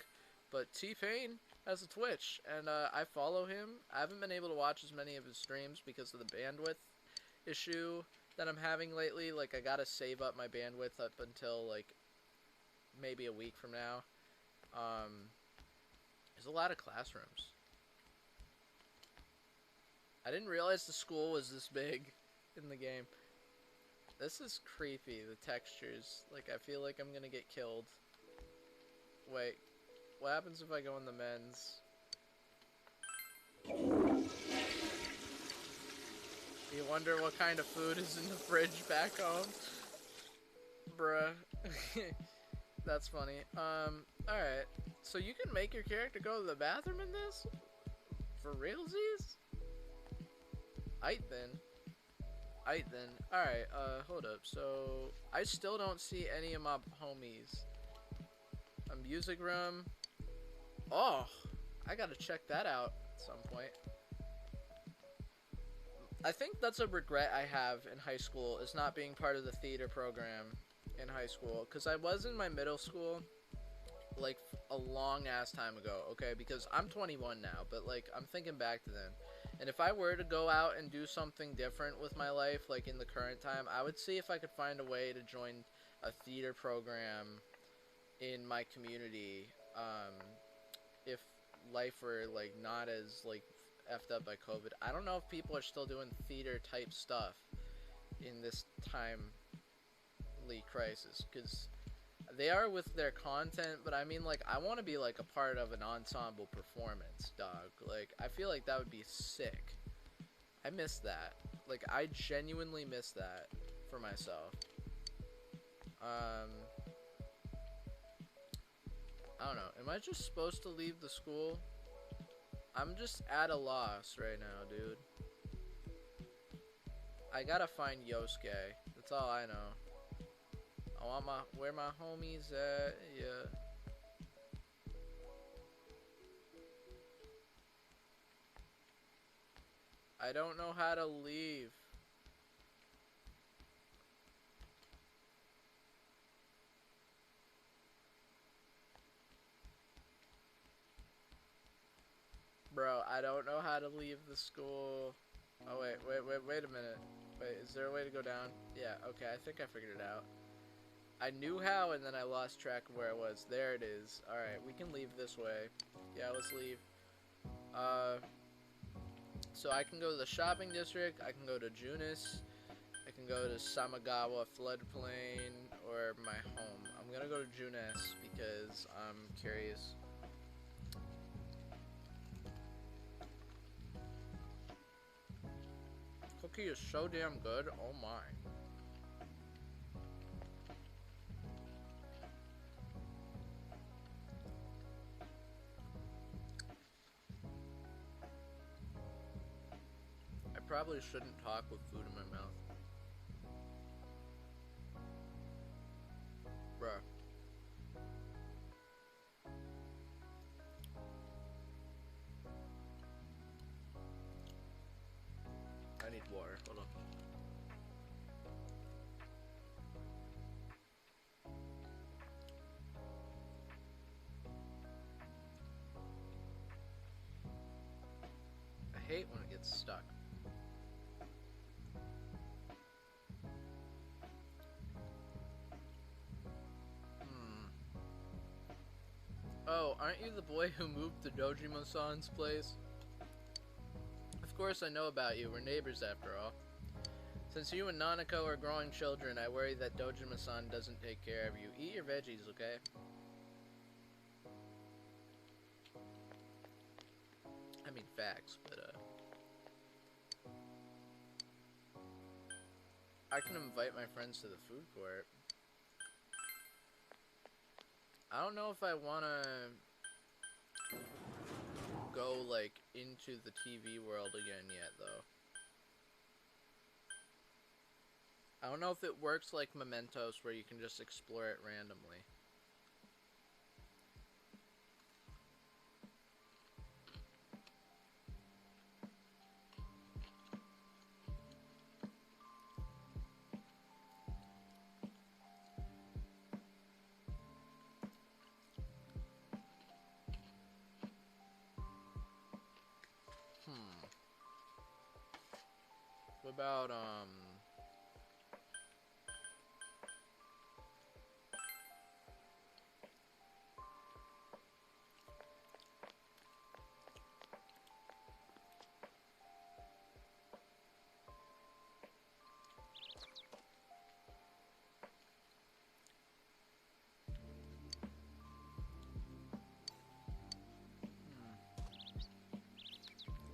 But T-Pain has a Twitch, and, I follow him. I haven't been able to watch as many of his streams because of the bandwidth issue that I'm having lately. Like, I gotta save up my bandwidth up until, like, maybe a week from now. There's a lot of classrooms. I didn't realize the school was this big in the game. This is creepy, the textures. Like, I feel like I'm gonna get killed. Wait, what happens if I go in the men's? You wonder what kind of food is in the fridge back home? Bruh. That's funny. Alright. So you can make your character go to the bathroom in this? For realsies? Aight then. Alright, hold up. So, I still don't see any of my homies. A music room. Oh! I gotta check that out at some point. I think that's a regret I have in high school, is not being part of the theater program in high school. Because I was in my middle school, like, a long-ass time ago, okay? Because I'm 21 now, but, like, I'm thinking back to then. And if I were to go out and do something different with my life, like, in the current time, I would see if I could find a way to join a theater program in my community, if life were, like, not as, like, effed up by COVID. I don't know if people are still doing theater-type stuff in this timely crisis, because they are with their content, but I mean, like, I want to be, like, a part of an ensemble performance, dog. Like, I feel like that would be sick. I miss that. Like, I genuinely miss that for myself. I don't know. Am I just supposed to leave the school? I'm just at a loss right now, dude. I gotta find Yosuke. That's all I know. I want where my homies at, yeah. I don't know how to leave. Bro, I don't know how to leave the school. Oh, wait a minute. Wait, is there a way to go down? Yeah, okay, I think I figured it out. I knew how, and then I lost track of where I was. There it is. Alright, we can leave this way. Yeah, let's leave. So I can go to the shopping district, I can go to Junis, I can go to Samagawa floodplain, or my home. I'm gonna go to Junis because I'm curious. Cookie is so damn good, oh my. I probably shouldn't talk with food in my mouth. Bruh. War. Hold on. I hate when it gets stuck. Oh, aren't you the boy who moved to Dojima-san's place? Of course I know about you. We're neighbors after all. Since you and Nanako are growing children, I worry that Dojima-san doesn't take care of you. Eat your veggies, okay? I mean facts, but I can invite my friends to the food court. I don't know if I wanna go like into the TV world again yet though. I don't know if it works like Mementos where you can just explore it randomly. What about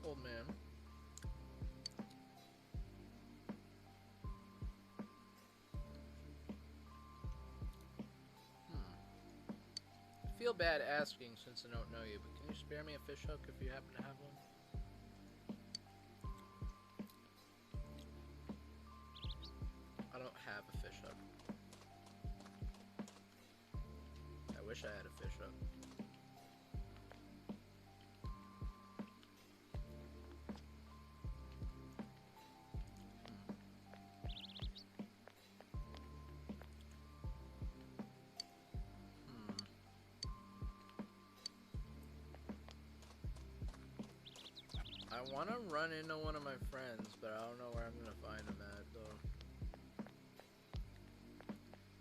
old man? I feel bad asking since I don't know you, but can you spare me a fish hook if you happen to have one? I don't have a fish hook. I wish I had a fish hook. I want to run into one of my friends, but I don't know where I'm going to find him at, though.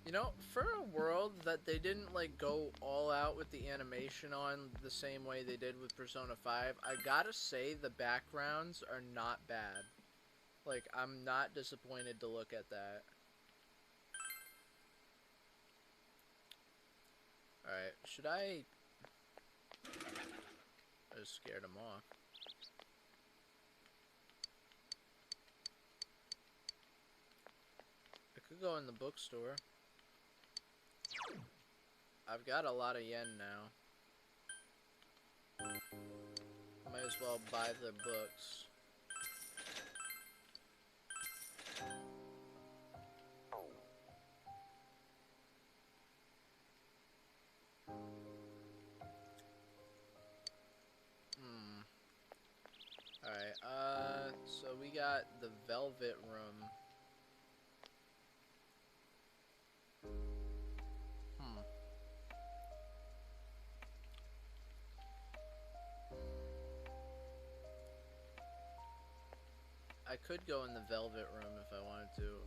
You know, for a world that they didn't, like, go all out with the animation on the same way they did with Persona 5, I gotta say the backgrounds are not bad. Like, I'm not disappointed to look at that. Alright, should I just scared him off. I could go in the bookstore. I've got a lot of yen now. Might as well buy the books. Alright, so we got the Velvet Room. I could go in the Velvet Room if I wanted to.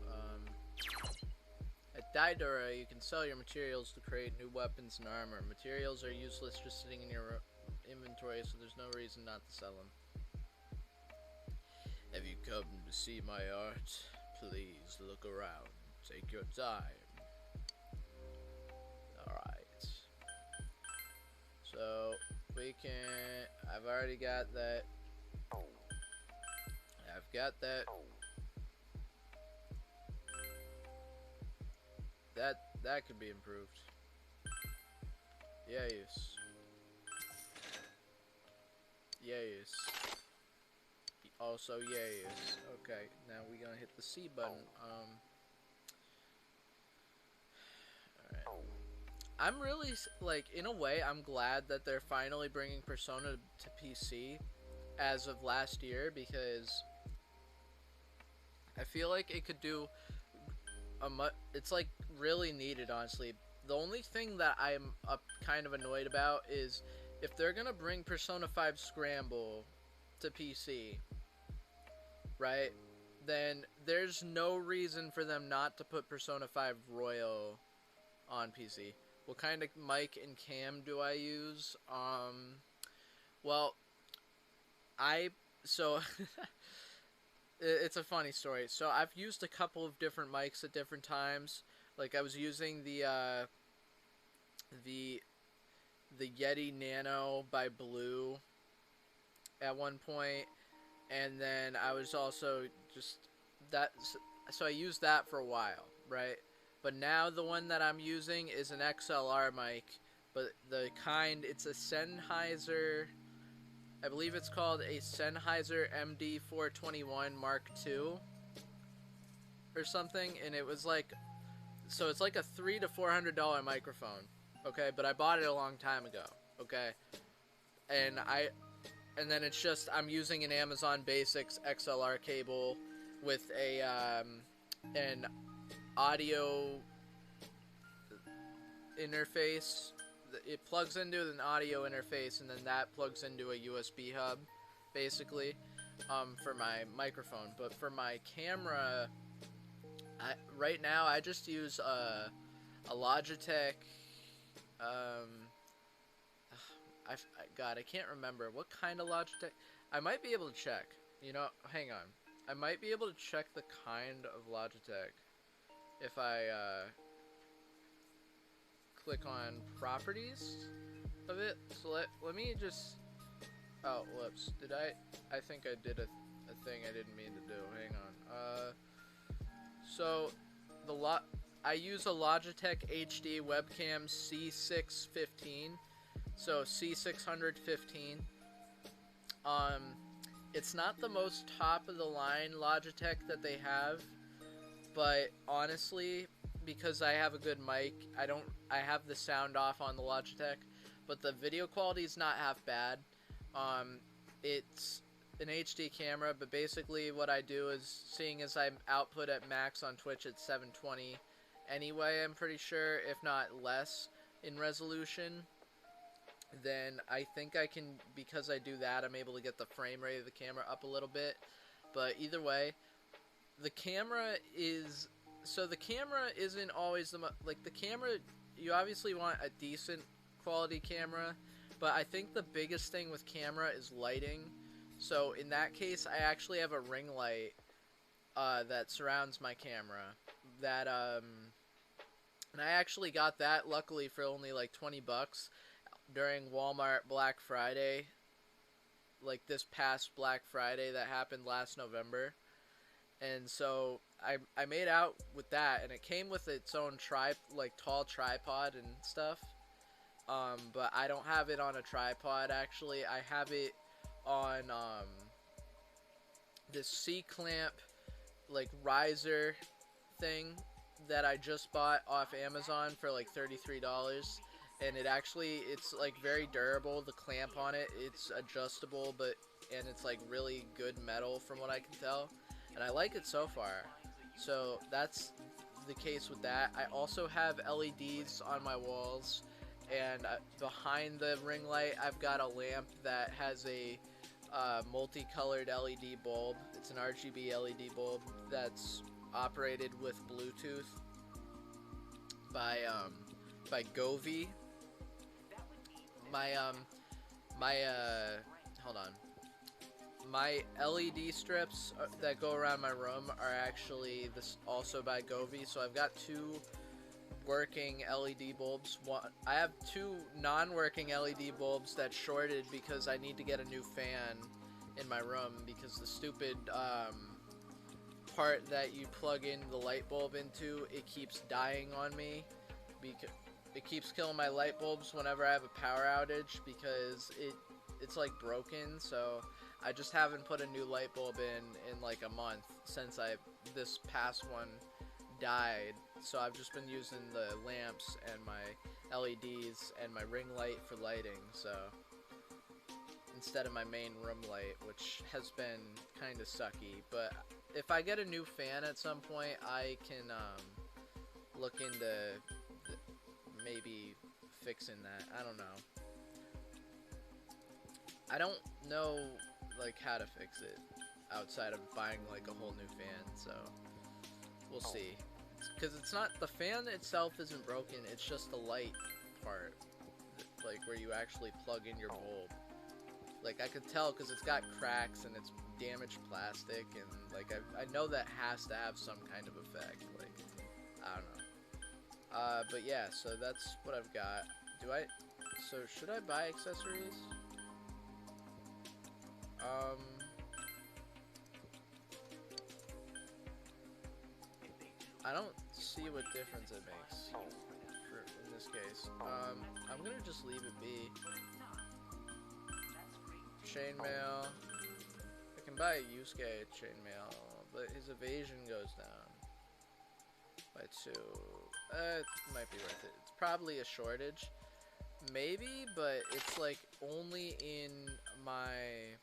At Daidora, you can sell your materials to create new weapons and armor. Materials are useless just sitting in your inventory, so there's no reason not to sell them. Have you come to see my art? Please look around. Take your time. Alright. So, we can... I've already got that. I've got that. That could be improved. Yes. Yes. Also yes. Okay, now we're gonna hit the C button. Alright. I'm really, like, in a way, I'm glad that they're finally bringing Persona to PC as of last year, because I feel like it could do it's like really needed, honestly. The only thing that I'm kind of annoyed about is if they're gonna bring Persona 5 Scramble to PC, right? Then there's no reason for them not to put Persona 5 Royal on PC. What kind of mic and cam do I use? Well, I so it's a funny story. So I've used a couple of different mics at different times. Like I was using the the Yeti Nano by Blue at one point, and then I was also just that. So I used that for a while, right? But now the one that I'm using is an XLR mic, but the kind, it's a Sennheiser, I believe it's called a Sennheiser MD421 Mark II or something, and it was like, so it's like a $300 to $400 microphone, okay? But I bought it a long time ago, okay? And then it's just, I'm using an Amazon Basics XLR cable with an audio interface. It plugs into an audio interface, and then that plugs into a USB hub, basically, for my microphone. But for my camera, right now I just use a Logitech. God, I can't remember what kind of Logitech. I might be able to check. You know, hang on. I might be able to check the kind of Logitech if I click on properties of it. So let me just. Oh, whoops. Did I think I did a thing I didn't mean to do. Hang on. So I use a Logitech HD webcam C615. So C615. It's not the most top of the line Logitech that they have, but honestly, because I have a good mic, I have the sound off on the Logitech, but the video quality is not half bad. It's an HD camera, but basically what I do is, seeing as I output at max on Twitch at 720 anyway, I'm pretty sure, if not less in resolution, then I think I can, because I do that, I'm able to get the frame rate of the camera up a little bit. But either way, the camera is, so the camera isn't always the camera, you obviously want a decent quality camera, but I think the biggest thing with camera is lighting. So in that case, I actually have a ring light that surrounds my camera. That and I actually got that luckily for only like $20 during Walmart Black Friday, like this past Black Friday that happened last November. And so I made out with that, and it came with its own tall tripod and stuff. But I don't have it on a tripod, actually. I have it on this C-clamp riser thing that I just bought off Amazon for like $33. And it's like very durable. The clamp on it, it's adjustable, and it's like really good metal from what I can tell, and I like it so far. So that's the case with that. I also have LEDs on my walls, and behind the ring light I've got a lamp that has a multicolored LED bulb. It's an RGB LED bulb that's operated with Bluetooth by Govee. Hold on. My LED strips that go around my room are actually also by Govee. So I've got two working LED bulbs. I have two non-working LED bulbs that shorted because I need to get a new fan in my room, because the stupid part that you plug in the light bulb into, it keeps dying on me. It keeps killing my light bulbs whenever I have a power outage, because it's like broken. So I just haven't put a new light bulb in like a month since this past one died. So I've just been using the lamps and my LEDs and my ring light for lighting. So instead of my main room light, which has been kind of sucky. But if I get a new fan at some point, I can look into maybe fixing that. I don't know. I don't know like how to fix it outside of buying like a whole new fan, so we'll see. Because it's not, the fan itself isn't broken, it's just the light part, like where you actually plug in your bulb. Like I could tell because it's got cracks and it's damaged plastic, and like I know that has to have some kind of effect. Like I don't know. But yeah, so that's what I've got. So should I buy accessories? I don't see what difference it makes in this case. I'm gonna just leave it be. Chainmail. I can buy a Yusuke chainmail, but his evasion goes down by 2. It might be worth it. It's probably a shortage. Maybe, but it's like only in my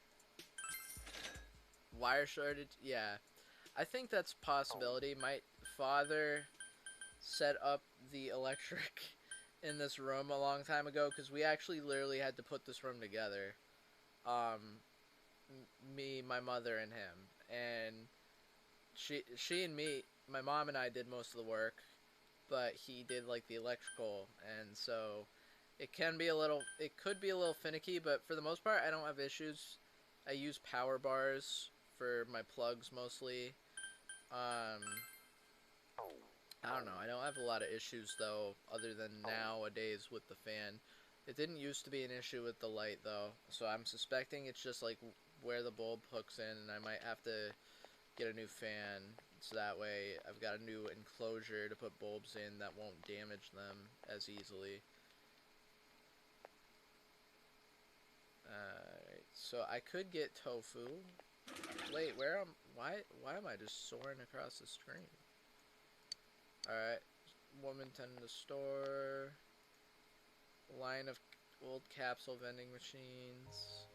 wire shortage. Yeah, I think that's a possibility. My father set up the electric in this room a long time ago because we actually literally had to put this room together. Me, my mother, and him, and she and me, my mom and I did most of the work, but he did like the electrical, and so it could be a little finicky, but for the most part I don't have issues. I use power bars for my plugs mostly. I don't know, I don't have a lot of issues though, other than nowadays with the fan. It didn't used to be an issue with the light though, so I'm suspecting it's just like where the bulb hooks in, and I might have to get a new fan, so that way I've got a new enclosure to put bulbs in that won't damage them as easily. Alright, so I could get tofu. Wait, why am I just soaring across the screen? Alright, woman tending the store. Line of old capsule vending machines,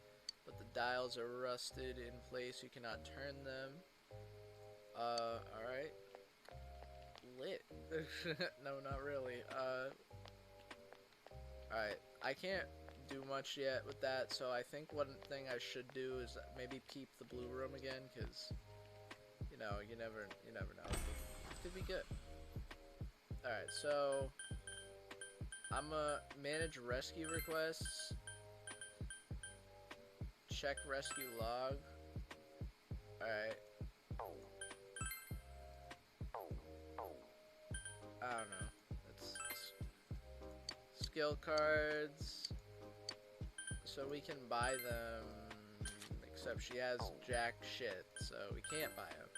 but the dials are rusted in place, you cannot turn them. Alright. Lit. No, not really. Alright, I can't do much yet with that, so I think one thing I should do is maybe peep the blue room again, because, you know, you never know. It could be good. Alright, so I'ma manage rescue requests, check rescue log. Alright. I don't know. It's skill cards, so we can buy them, except she has jack shit, so we can't buy them.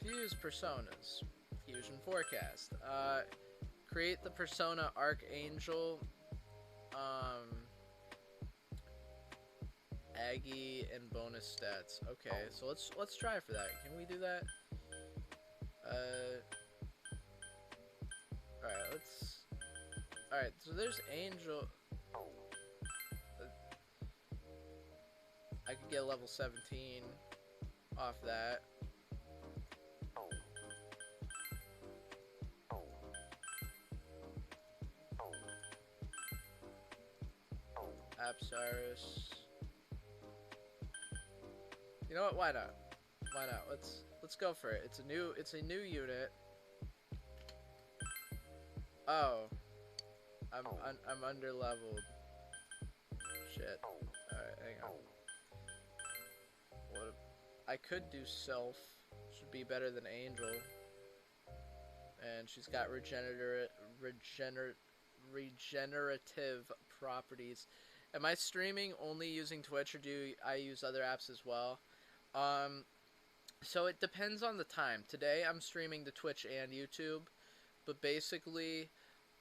Fuse personas, fusion forecast. Create the persona Archangel, Aggie, and bonus stats. Okay, so let's try for that. Can we do that? Alright, so there's Angel. I could get level 17 off that. Apsaris. You know what? Why not? Why not? Let's go for it. It's a new unit. Oh, I'm under leveled. Shit. All right, hang on. I could do Self. Should be better than Angel. And she's got regenerative properties. Am I streaming only using Twitch, or do I use other apps as well? So it depends on the time. Today I'm streaming to Twitch and YouTube, but basically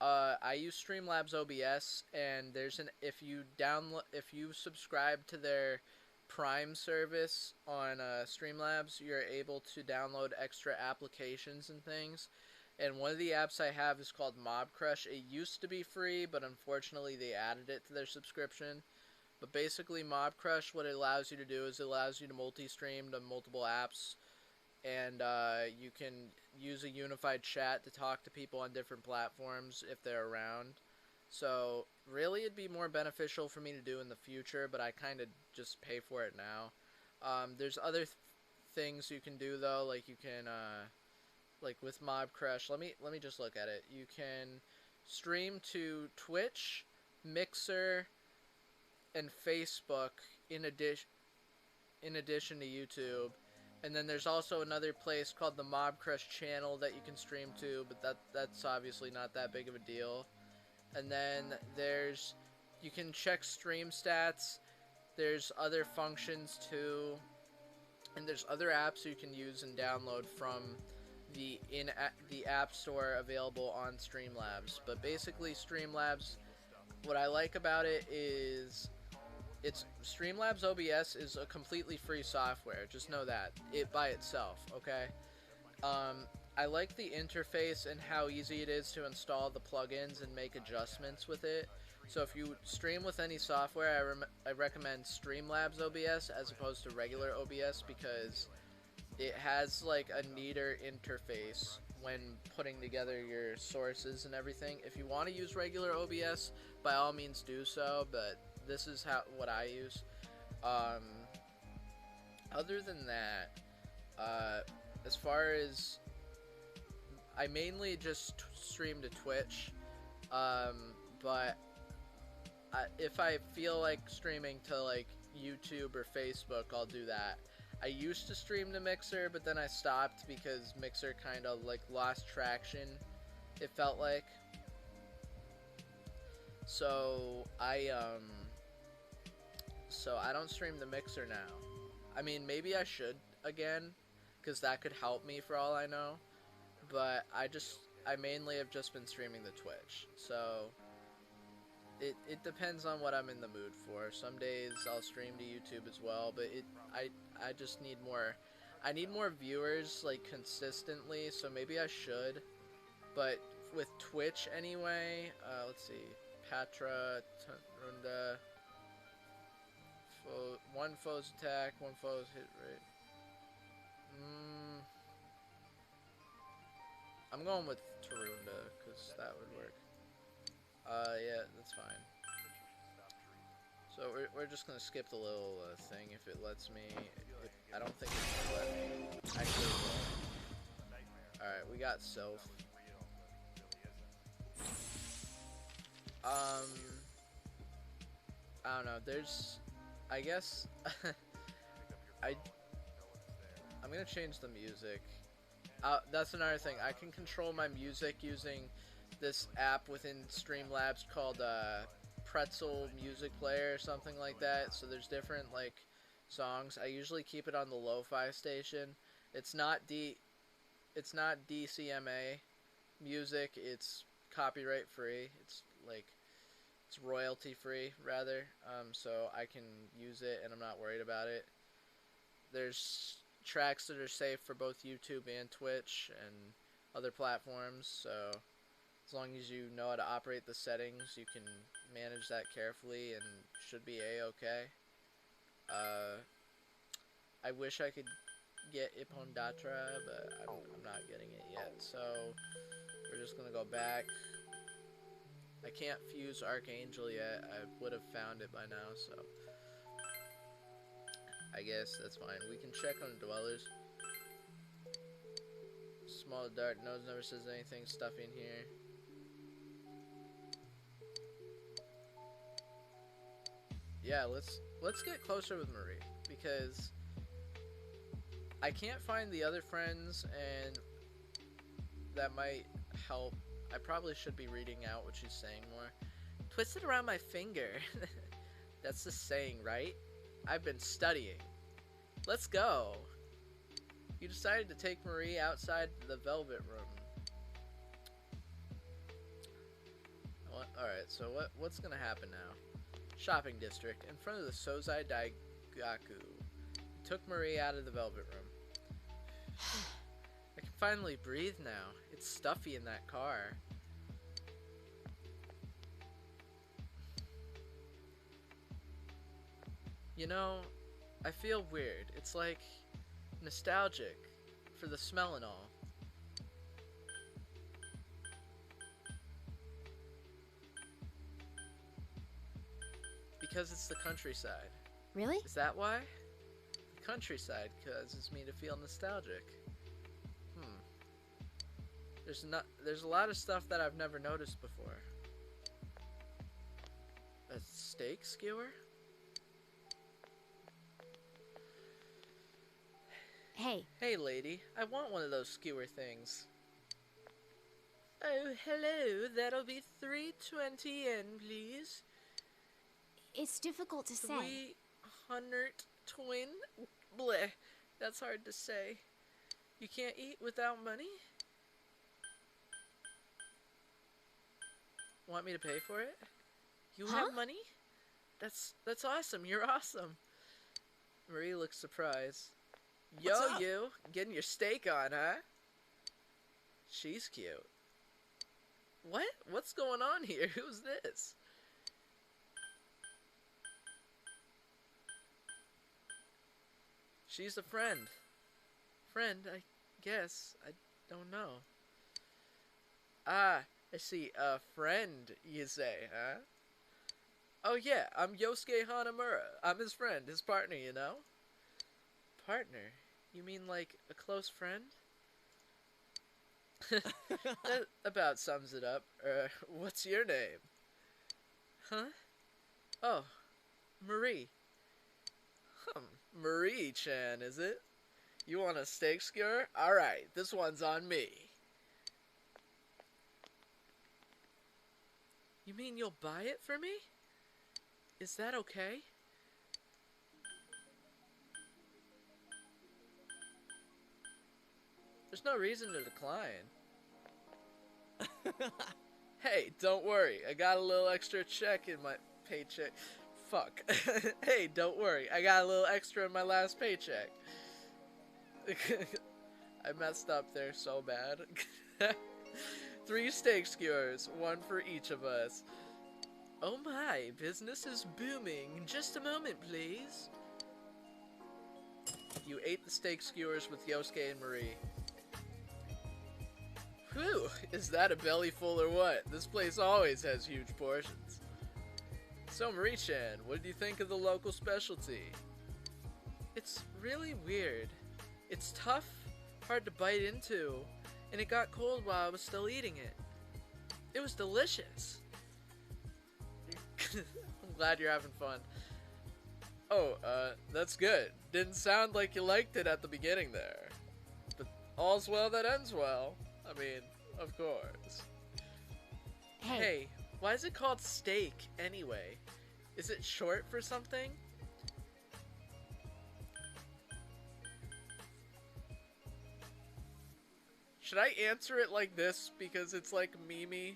I use Streamlabs OBS, and there's if you subscribe to their Prime service on Streamlabs, you're able to download extra applications and things. And one of the apps I have is called Mob Crush. It used to be free, but unfortunately they added it to their subscription. But basically, Mob Crush, what it allows you to do is it allows you to multi-stream to multiple apps, and you can use a unified chat to talk to people on different platforms if they're around. So really, it'd be more beneficial for me to do in the future, but I kind of just pay for it now. There's other things you can do though, like you can like with Mob Crush. Let me just look at it. You can stream to Twitch, Mixer, and Facebook in addition to YouTube. And then there's also another place called the Mob Crush channel that you can stream to, but that's obviously not that big of a deal. And then you can check stream stats. There's other functions too, and there's other apps you can use and download from the App Store available on Streamlabs. But basically, Streamlabs, what I like about it is Streamlabs OBS is a completely free software. Just know that it by itself, okay? I like the interface and how easy it is to install the plugins and make adjustments with it. So if you stream with any software, I recommend Streamlabs OBS as opposed to regular OBS because it has like a neater interface when putting together your sources and everything. If you want to use regular OBS, by all means do so, but this is what I use. Other than that, as far as I mainly just stream to Twitch, but if I feel like streaming to like YouTube or Facebook, I'll do that. I used to stream to Mixer, but then I stopped because Mixer kind of like lost traction, it felt like. So I don't stream the Mixer now. I mean, maybe I should again, because that could help me for all I know. But I mainly have just been streaming the Twitch. So it depends on what I'm in the mood for. Some days I'll stream to YouTube as well, but I just need more. I need more viewers like consistently, so maybe I should. But with Twitch anyway, let's see. Patra, Runda, one foe's attack, one foe's hit rate. I'm going with Tarunda, because that would work. Yeah, that's fine. So we're just going to skip the little thing if it lets me. I don't think it's going to let me. Actually, it will. Alright, we got Soph. I don't know, there's, I guess, I'm gonna change the music. That's another thing, I can control my music using this app within Streamlabs called, Pretzel Music Player or something like that, so there's different, like, songs. I usually keep it on the lo-fi station. It's not DCMA music, it's copyright free, it's royalty free rather, so I can use it and I'm not worried about it. There's tracks that are safe for both YouTube and Twitch and other platforms, so as long as you know how to operate the settings, you can manage that carefully and should be a-okay. I wish I could get Ipondatra, but I'm not getting it yet, so we're just gonna go back. I can't fuse Archangel yet. I would have found it by now, so I guess that's fine. We can check on Dwellers. Small dart nose never says anything. Stuff in here. Yeah, let's get closer with Marie because I can't find the other friends, and that might help. I probably should be reading out what she's saying more. Twist it around my finger. That's the saying, right? I've been studying. Let's go. You decided to take Marie outside the Velvet Room. Alright, so what's gonna happen now? Shopping district. In front of the Sozai Daigaku. Took Marie out of the Velvet Room. I can finally breathe now. It's stuffy in that car. You know, I feel weird. It's like nostalgic for the smell and all. Because it's the countryside. Really? Is that why? The countryside causes me to feel nostalgic. There's a lot of stuff that I've never noticed before. A steak skewer? Hey, Hey lady, I want one of those skewer things. Oh, hello, that'll be 320 yen, please. it's difficult to say. 300 twin? Bleh, that's hard to say. You can't eat without money? Want me to pay for it? You Huh? have money? That's awesome. You're awesome. Marie looks surprised. Yo, What's up? you. Getting your steak on, huh? She's cute. What? What's going on here? Who's this? She's a friend. Friend, I guess. I don't know. Ah, I see. A friend, you say, huh? Oh yeah, I'm Yosuke Hanamura. I'm his friend, his partner, you know? Partner? You mean like a close friend? That about sums it up. What's your name? Huh? Oh, Marie. Marie-chan, is it? You want a steak skewer? Alright, this one's on me. You mean you'll buy it for me? Is that okay? There's no reason to decline. Hey, don't worry. I got a little extra check in my paycheck. Fuck. Hey, don't worry. I got a little extra in my last paycheck. I messed up there so bad. 3 steak skewers, one for each of us. Oh my, business is booming. Just a moment, please. You ate the steak skewers with Yosuke and Marie. Whew, is that a belly full or what? This place always has huge portions. So Marie-chan, what did you think of the local specialty? It's really weird. It's tough, hard to bite into, and it got cold while I was still eating it. It was delicious. I'm glad you're having fun. Oh, that's good. Didn't sound like you liked it at the beginning there. But all's well that ends well. I mean, of course. Hey, why is it called steak anyway? Is it short for something? Should I answer it like this because it's like Mimi?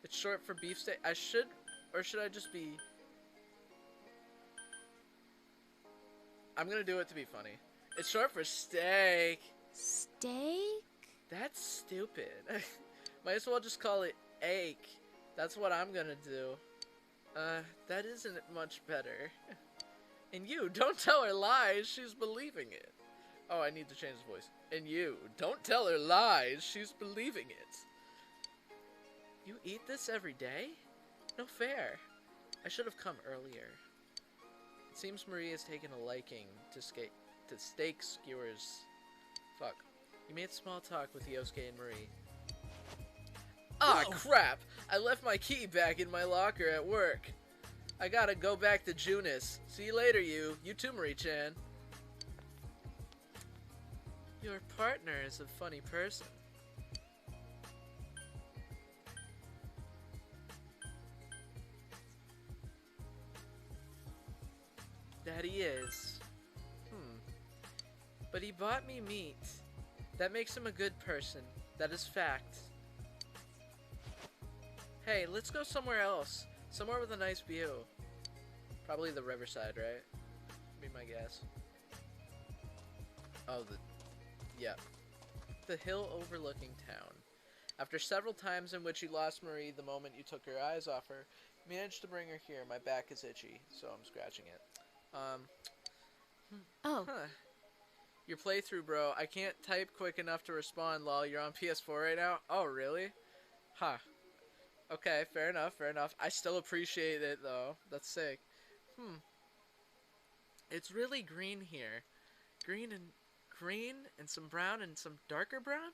It's short for beefsteak. I should, or should I just be... I'm gonna do it to be funny. It's short for steak. Steak? That's stupid. Might as well just call it ache. That's what I'm gonna do. That isn't much better. And you, don't tell her lies, she's believing it. Oh, I need to change the voice. And you, don't tell her lies, she's believing it. You eat this every day? No fair. I should have come earlier. It seems Marie has taken a liking to steak skewers. Fuck. You made small talk with Yosuke and Marie. Ah, crap! I left my key back in my locker at work. I gotta go back to Junis. See you later, you. You too, Marie-chan. Your partner is a funny person. That he is. But he bought me meat. That makes him a good person. That is fact. Hey, let's go somewhere else. Somewhere with a nice view. Probably the riverside, right? Be my guess. Oh, yeah. The hill overlooking town. After several times in which you lost Marie the moment you took your eyes off her, you managed to bring her here. My back is itchy, so I'm scratching it. Um, Oh, huh. Your playthrough, bro. I can't type quick enough to respond, lol. You're on PS4 right now? Oh, really? Huh. Okay, fair enough, fair enough. I still appreciate it, though. That's sick. Hmm. It's really green here. Green and some brown and some darker brown?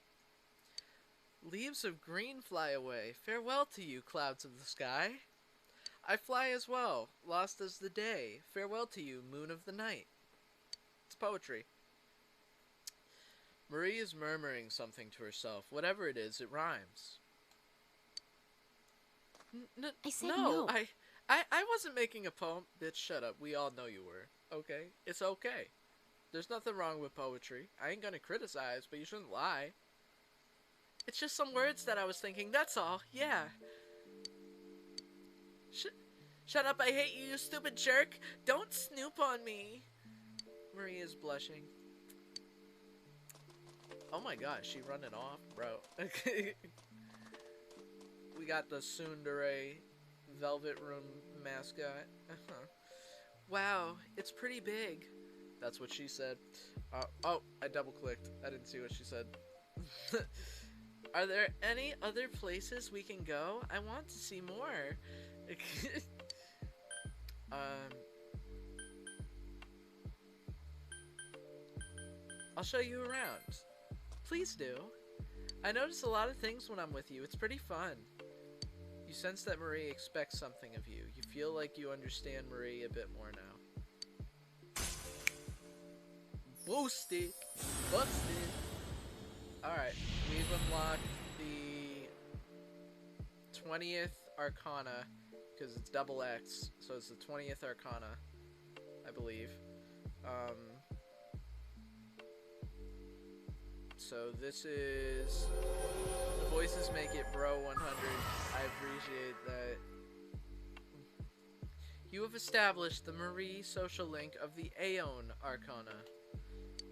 Leaves of green fly away. Farewell to you, clouds of the sky. I fly as well, lost as the day. Farewell to you, moon of the night. It's poetry. Marie is murmuring something to herself. Whatever it is, it rhymes. I said No, no. I wasn't making a poem. Bitch, shut up. We all know you were. Okay? It's okay. There's nothing wrong with poetry. I ain't gonna criticize, but you shouldn't lie. It's just some words that I was thinking, that's all. Yeah. Shut up, I hate you, you stupid jerk. Don't snoop on me. Marie is blushing. Oh my gosh, she running off, bro. We got the tsundere Velvet Room mascot. Wow, it's pretty big. That's what she said. Oh, I double clicked. I didn't see what she said. Are there any other places we can go? I want to see more. I'll show you around. Please do. I notice a lot of things when I'm with you. It's pretty fun. You sense that Marie expects something of you. You feel like you understand Marie a bit more now. Boosted. Busted. Alright, we've unlocked the 20th Arcana, because it's double X, so it's the 20th Arcana, I believe. So this is... The voices make it bro 100. I appreciate that. You have established the Marie social link of the Aeon Arcana.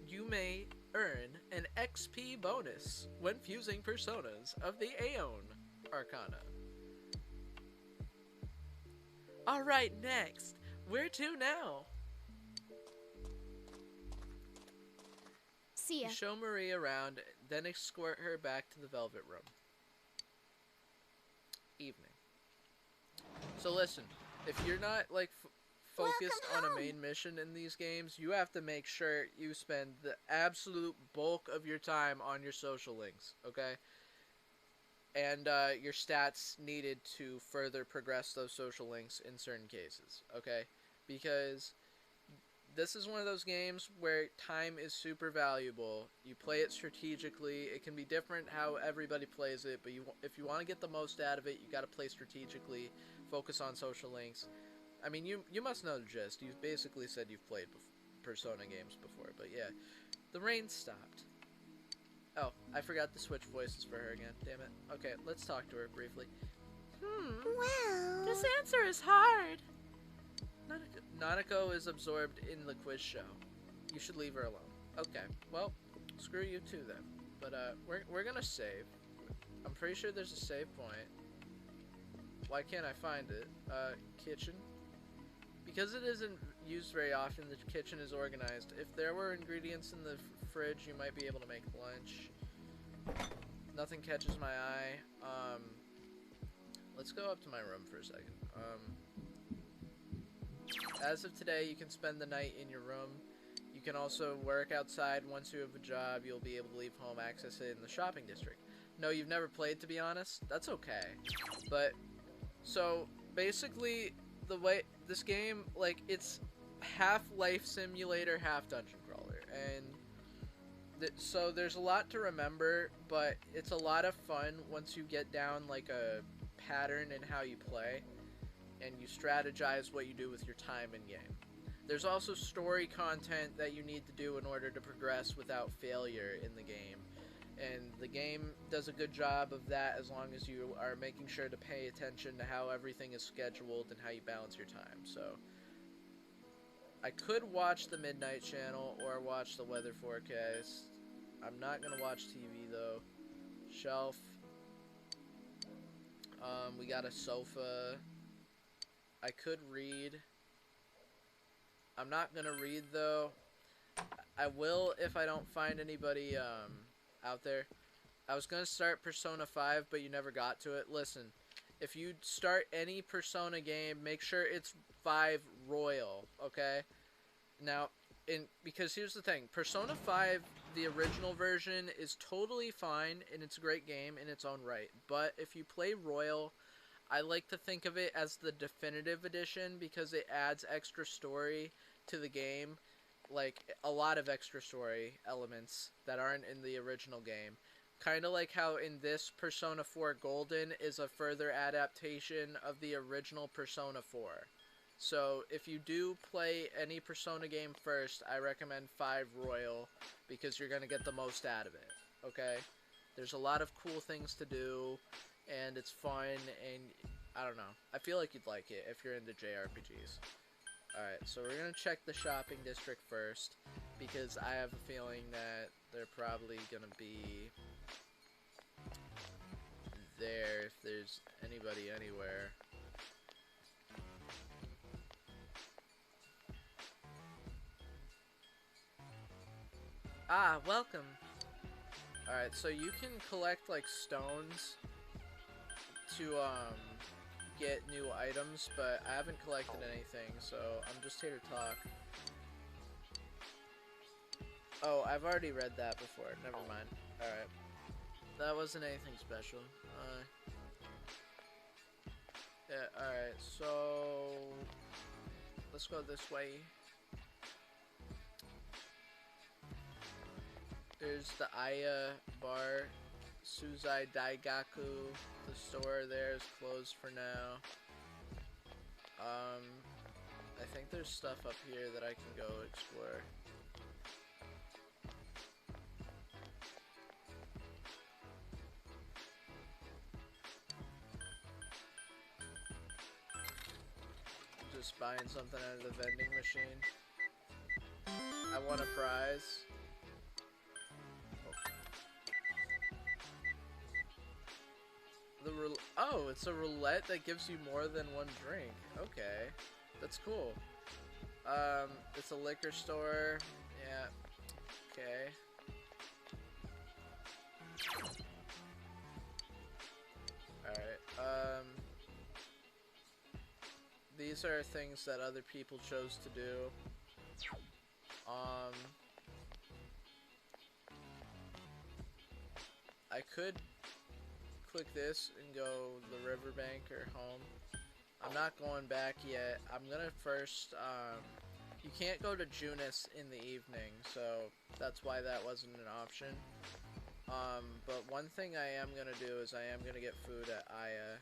You may earn an XP bonus when fusing personas of the Aeon Arcana. Alright, next. Where to now? See ya. You show Marie around, then escort her back to the Velvet Room. Evening. So listen, if you're not like focused on a main mission in these games, you have to make sure you spend the absolute bulk of your time on your social links, okay? And your stats needed to further progress those social links in certain cases, okay? Because this is one of those games where time is super valuable. You play it strategically. It can be different how everybody plays it, but if you want to get the most out of it, you got to play strategically, focus on social links. I mean, you must know the gist. You've basically said you've played Persona games before, but yeah. The rain stopped. Oh, I forgot to switch voices for her again. Damn it. Okay, let's talk to her briefly. Well... This answer is hard. Nanako is absorbed in the quiz show. You should leave her alone. Okay, well, screw you too then. But we're gonna save. I'm pretty sure there's a save point. Why can't I find it? Kitchen. Because it isn't used very often, the kitchen is organized. If there were ingredients in the fridge, you might be able to make lunch. Nothing catches my eye. Let's go up to my room for a second. As of today, you can spend the night in your room. You can also work outside. Once you have a job, you'll be able to leave home, access it in the shopping district. No, you've never played, to be honest. That's okay. But, so, basically, the way, this game, like, it's half life simulator, half dungeon crawler. And, so there's a lot to remember, but it's a lot of fun once you get down, like, a pattern in how you play. And you strategize what you do with your time in game. There's also story content that you need to do in order to progress without failure in the game. And the game does a good job of that as long as you are making sure to pay attention to how everything is scheduled and how you balance your time. So, I could watch the Midnight Channel or watch the weather forecast. I'm not going to watch TV though. Shelf. We got a sofa. I could read. I'm not gonna read though. I will if I don't find anybody out there. I was gonna start Persona 5, but you never got to it. Listen, if you start any Persona game, make sure it's 5 Royal, okay? Now, because here's the thing, Persona 5, the original version, is totally fine, and it's a great game in its own right. But if you play Royal, I like to think of it as the definitive edition because it adds extra story to the game, like a lot of extra story elements that aren't in the original game. Kind of like how in this Persona 4 Golden is a further adaptation of the original Persona 4. So if you do play any Persona game first, I recommend 5 Royal because you're going to get the most out of it, okay? There's a lot of cool things to do, and it's fun, and I don't know. I feel like you'd like it if you're into JRPGs. Alright, so we're going to check the shopping district first because I have a feeling that they're probably going to be there if there's anybody anywhere. Ah, welcome. Alright, so you can collect like stones to get new items, but I haven't collected anything, so I'm just here to talk. Oh, I've already read that before. Never mind. Alright. That wasn't anything special. Yeah, alright, so let's go this way. There's the Aya bar, Suzai Daigaku. The store there is closed for now. I think there's stuff up here that I can go explore. Just buying something out of the vending machine. I want a prize. Oh, it's a roulette that gives you more than one drink. Okay, that's cool. It's a liquor store. Yeah. Okay. Alright, these are things that other people chose to do. I could click this and go the riverbank or home. I'm not going back yet. I'm gonna first, you can't go to Junis in the evening, so that's why that wasn't an option. But one thing I am gonna do is I am gonna get food at Aya.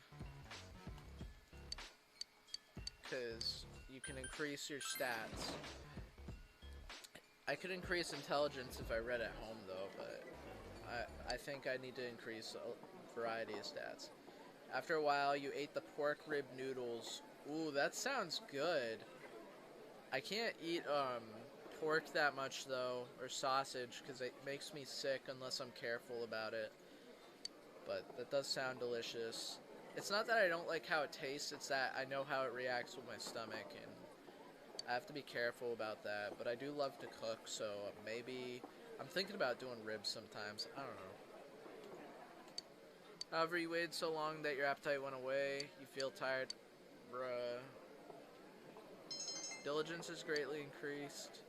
Because you can increase your stats. I could increase intelligence if I read at home though, but I think I need to increase a variety of stats. After a while, you ate the pork rib noodles. Ooh, that sounds good. I can't eat pork that much though, or sausage, because it makes me sick unless I'm careful about it. But that does sound delicious. It's not that I don't like how it tastes, it's that I know how it reacts with my stomach, and I have to be careful about that. But I do love to cook, so maybe I'm thinking about doing ribs sometimes. I don't know. However, you waited so long that your appetite went away. You feel tired. Bruh. Diligence is greatly increased.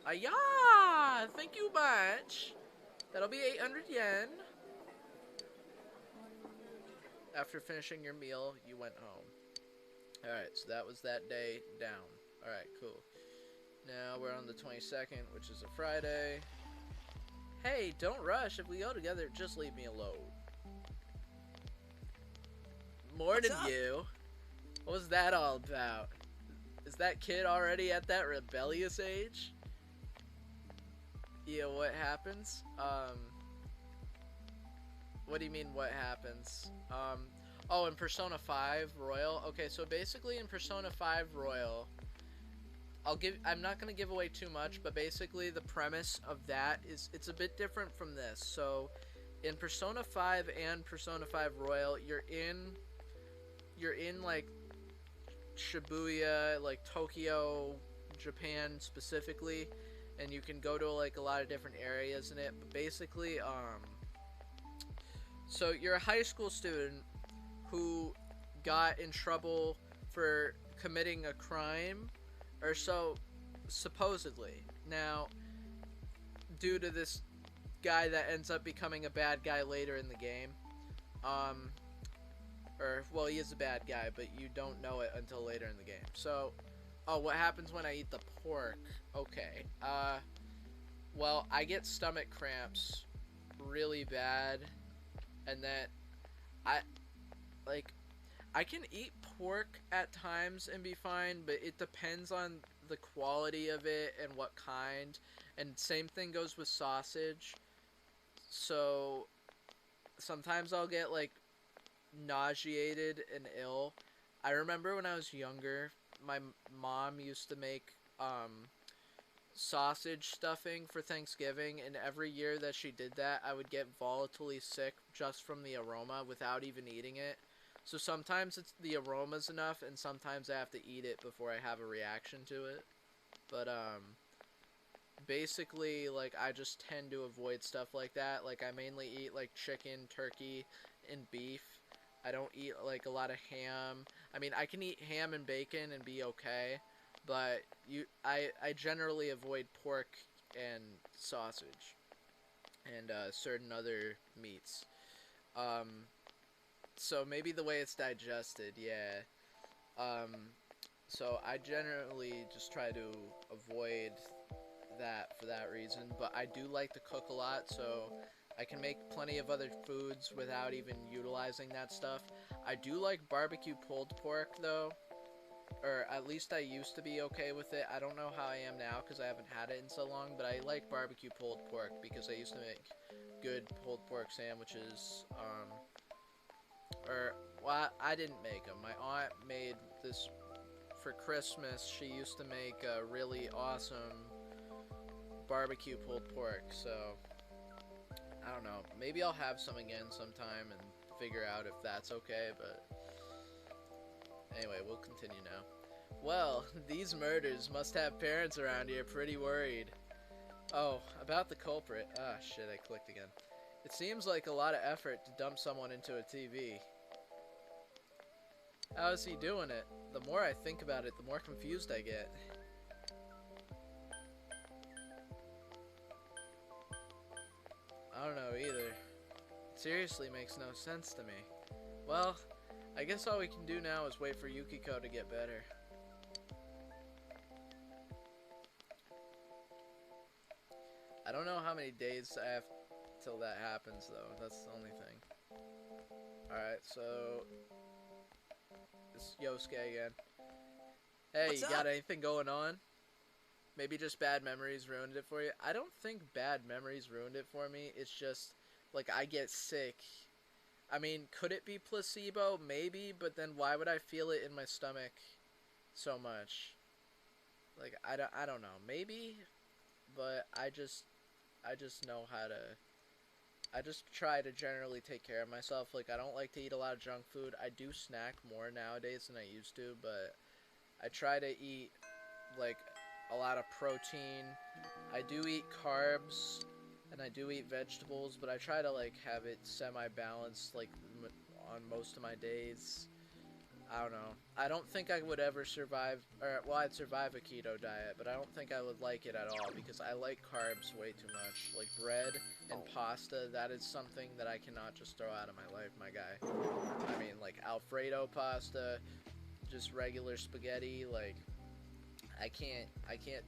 Ayah! Thank you much. That'll be 800 yen. After finishing your meal, you went home. Alright, so that was that day down. Alright, cool. Now we're on the 22nd, which is a Friday. Hey, don't rush. If we go together, just leave me alone. Morning, you. What was that all about? Is that kid already at that rebellious age? Yeah, what happens? What do you mean, what happens? Oh, in Persona 5 Royal? Okay, so basically in Persona 5 Royal, I'm not gonna give away too much, but basically the premise of that is, it's a bit different from this. So, in Persona 5 and Persona 5 Royal, you're in like Shibuya, like Tokyo, Japan specifically, and you can go to like a lot of different areas in it. But basically, so you're a high school student who got in trouble for committing a crime, or so supposedly. Now, due to this guy that ends up becoming a bad guy later in the game, or well, he is a bad guy, but you don't know it until later in the game. So, oh, what happens when I eat the pork? Okay. Well, I get stomach cramps really bad, and then I can eat pork at times and be fine, but it depends on the quality of it and what kind. And same thing goes with sausage. So sometimes I'll get like nauseated and ill. I remember when I was younger, my mom used to make sausage stuffing for Thanksgiving, and every year that she did that, I would get volatilely sick just from the aroma without even eating it. So sometimes the aroma's enough, and sometimes I have to eat it before I have a reaction to it. But basically, like, I just tend to avoid stuff like that. Like, I mainly eat like chicken, turkey, and beef. I don't eat like a lot of ham. I mean, I can eat ham and bacon and be okay, but I generally avoid pork and sausage and certain other meats. So maybe the way it's digested, yeah. So I generally just try to avoid that for that reason, but I do like to cook a lot, so I can make plenty of other foods without even utilizing that stuff. I do like barbecue pulled pork, though, or at least I used to be okay with it. I don't know how I am now because I haven't had it in so long, but I like barbecue pulled pork because I used to make good pulled pork sandwiches. Well, I didn't make them. My aunt made this for Christmas. She used to make a really awesome barbecue pulled pork, so I don't know. Maybe I'll have some again sometime and figure out if that's okay, but anyway, we'll continue now. Well, these murders must have parents around here pretty worried. Oh, about the culprit. Ah, shit, I clicked again. It seems like a lot of effort to dump someone into a TV. How is he doing it? The more I think about it, the more confused I get. I don't know either. It seriously makes no sense to me. Well, I guess all we can do now is wait for Yukiko to get better. I don't know how many days I have till that happens, though. That's the only thing. Alright, so it's Yosuke again. Hey, What's you up? got anything going on? Maybe just bad memories ruined it for you? I don't think bad memories ruined it for me. It's just, like, I get sick. I mean, could it be placebo? Maybe, but then why would I feel it in my stomach so much? Like, I don't know. Maybe, but I just know how to... I just try to generally take care of myself. Like, I don't like to eat a lot of junk food. I do snack more nowadays than I used to, but I try to eat, like, a lot of protein. I do eat carbs, and I do eat vegetables, but I try to, like, have it semi-balanced, like, on most of my days. I don't know. I don't think I would ever survive, or, well, I'd survive a keto diet, but I don't think I would like it at all, because I like carbs way too much. Like, bread and pasta, that is something that I cannot just throw out of my life, my guy. I mean, like, Alfredo pasta, just regular spaghetti, like, I can't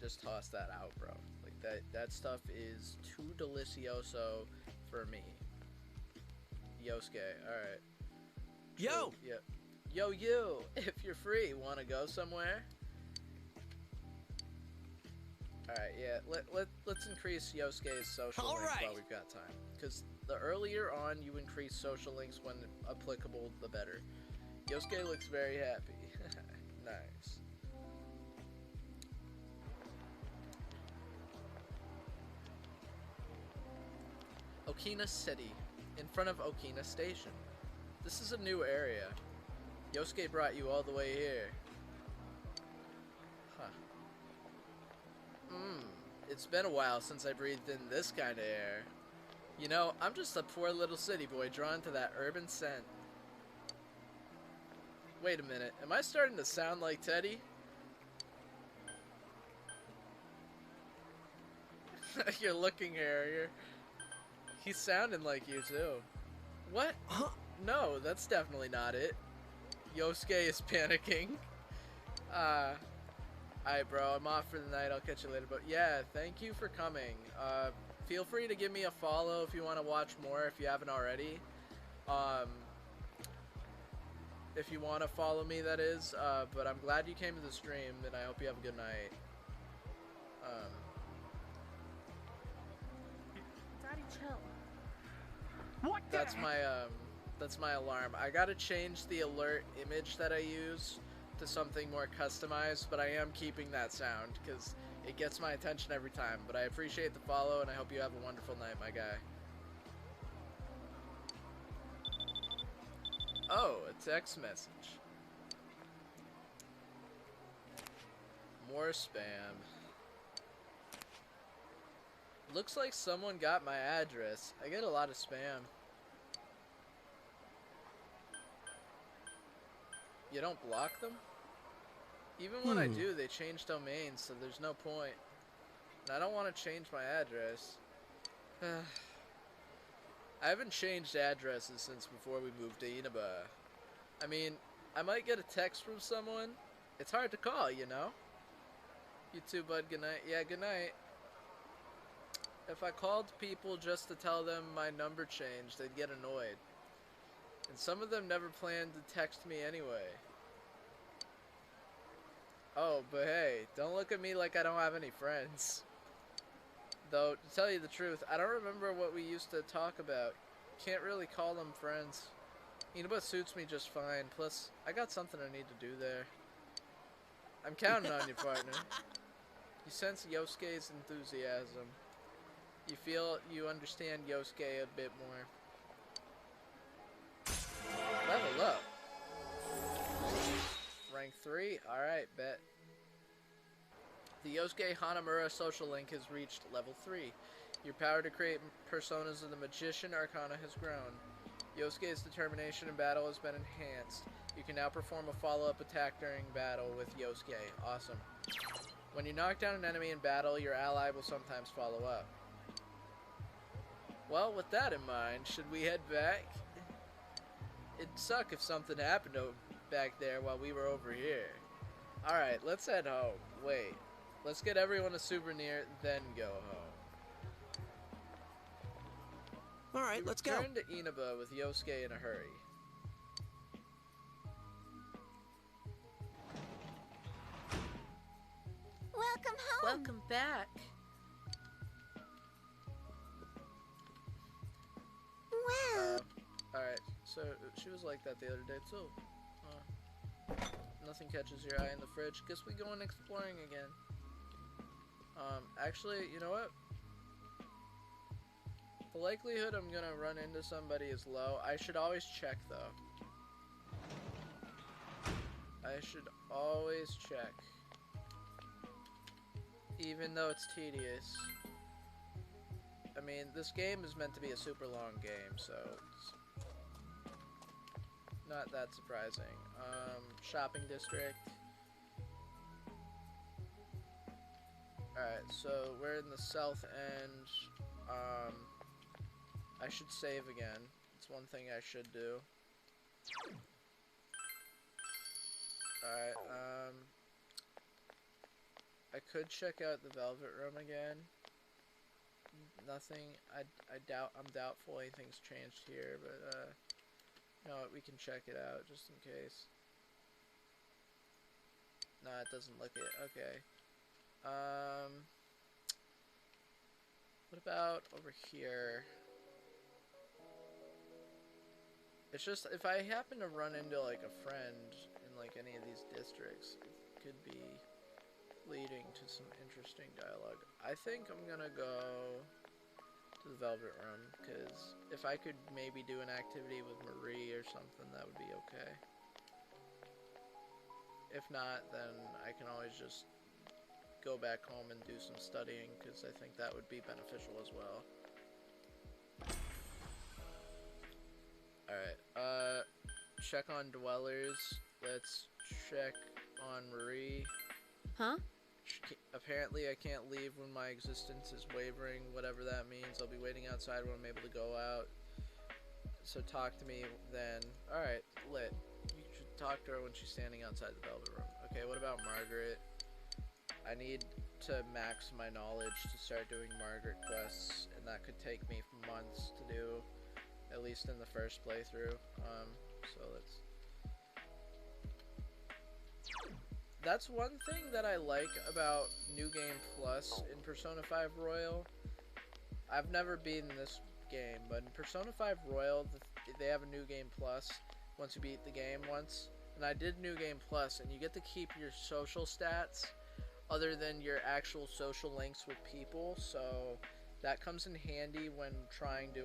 just toss that out, bro. Like, that stuff is too delicioso for me. Yosuke, alright. Yo! So, yeah. Yo, you! If you're free, wanna go somewhere? Alright, yeah, let's increase Yosuke's social links while we've got time. Because the earlier on you increase social links when applicable, the better. Yosuke looks very happy. Nice. Okina City, in front of Okina Station. This is a new area. Yosuke brought you all the way here. Huh. It's been a while since I breathed in this kind of air. You know, I'm just a poor little city boy drawn to that urban scent. Wait a minute, am I starting to sound like Teddy? You're looking here. He's sounding like you too. What? No, that's definitely not it. Yosuke is panicking. Alright bro, I'm off for the night, I'll catch you later. But yeah, thank you for coming. Feel free to give me a follow if you want to watch more, if you haven't already. If you want to follow me, that is. But I'm glad you came to the stream, and I hope you have a good night. Daddy, chill. That's my alarm. I gotta change the alert image that I use to something more customized, but I am keeping that sound because it gets my attention every time. But I appreciate the follow, and I hope you have a wonderful night, my guy. Oh, a text message. More spam. Looks like someone got my address. I get a lot of spam. You don't block them? Even when I do, they change domains, so there's no point. And I don't want to change my address. I haven't changed addresses since before we moved to Inaba. I mean, I might get a text from someone. It's hard to call, you know? You too, bud. Good night. Yeah, good night. If I called people just to tell them my number changed, they'd get annoyed. And some of them never planned to text me anyway. Oh, but hey, don't look at me like I don't have any friends. Though, to tell you the truth, I don't remember what we used to talk about. Can't really call them friends. Inaba suits me just fine, plus, I got something I need to do there. I'm counting on you, partner. You sense Yosuke's enthusiasm. You feel you understand Yosuke a bit more. Level up. Rank 3? Alright, bet. The Yosuke Hanamura social link has reached level 3. Your power to create personas of the Magician Arcana has grown. Yosuke's determination in battle has been enhanced. You can now perform a follow-up attack during battle with Yosuke. Awesome. When you knock down an enemy in battle, your ally will sometimes follow up. Well, with that in mind, should we head back? It'd suck if something happened back there while we were over here. Alright, let's head home. Wait. Let's get everyone a souvenir, then go home. Alright, let's go. Return to Inaba with Yosuke in a hurry. Welcome home. Welcome back. Well. Alright, so she was like that the other day too. Nothing catches your eye in the fridge. Guess we going exploring again. Actually, you know what? The likelihood I'm gonna run into somebody is low. I should always check though. I should always check. Even though it's tedious. I mean, this game is meant to be a super long game, so it's not that surprising. Shopping district. Alright, so we're in the south end. I should save again. It's one thing I should do. Alright, I could check out the Velvet Room again. Nothing, I'm doubtful anything's changed here, but, you know what, we can check it out just in case. No, it doesn't look it, okay. What about over here? It's just, if I happen to run into, like, a friend in, like, any of these districts, it could be leading to some interesting dialogue. I think I'm gonna go to the Velvet Room, because if I could maybe do an activity with Marie or something, that would be okay. If not, then I can always just go back home and do some studying, because I think that would be beneficial as well. Alright, check on dwellers. Let's check on Marie. Huh? Apparently I can't leave when my existence is wavering, whatever that means. I'll be waiting outside when I'm able to go out. So talk to me then. Alright, lit. You should talk to her when she's standing outside the Velvet Room. Okay, what about Margaret? I need to max my knowledge to start doing Margaret quests, and that could take me months to do, at least in the first playthrough. So let's... That's one thing that I like about New Game Plus in Persona 5 Royal. I've never beaten this game, but in Persona 5 Royal, they have a New Game Plus once you beat the game once. And I did New Game Plus, and you get to keep your social stats other than your actual social links with people, so that comes in handy when trying to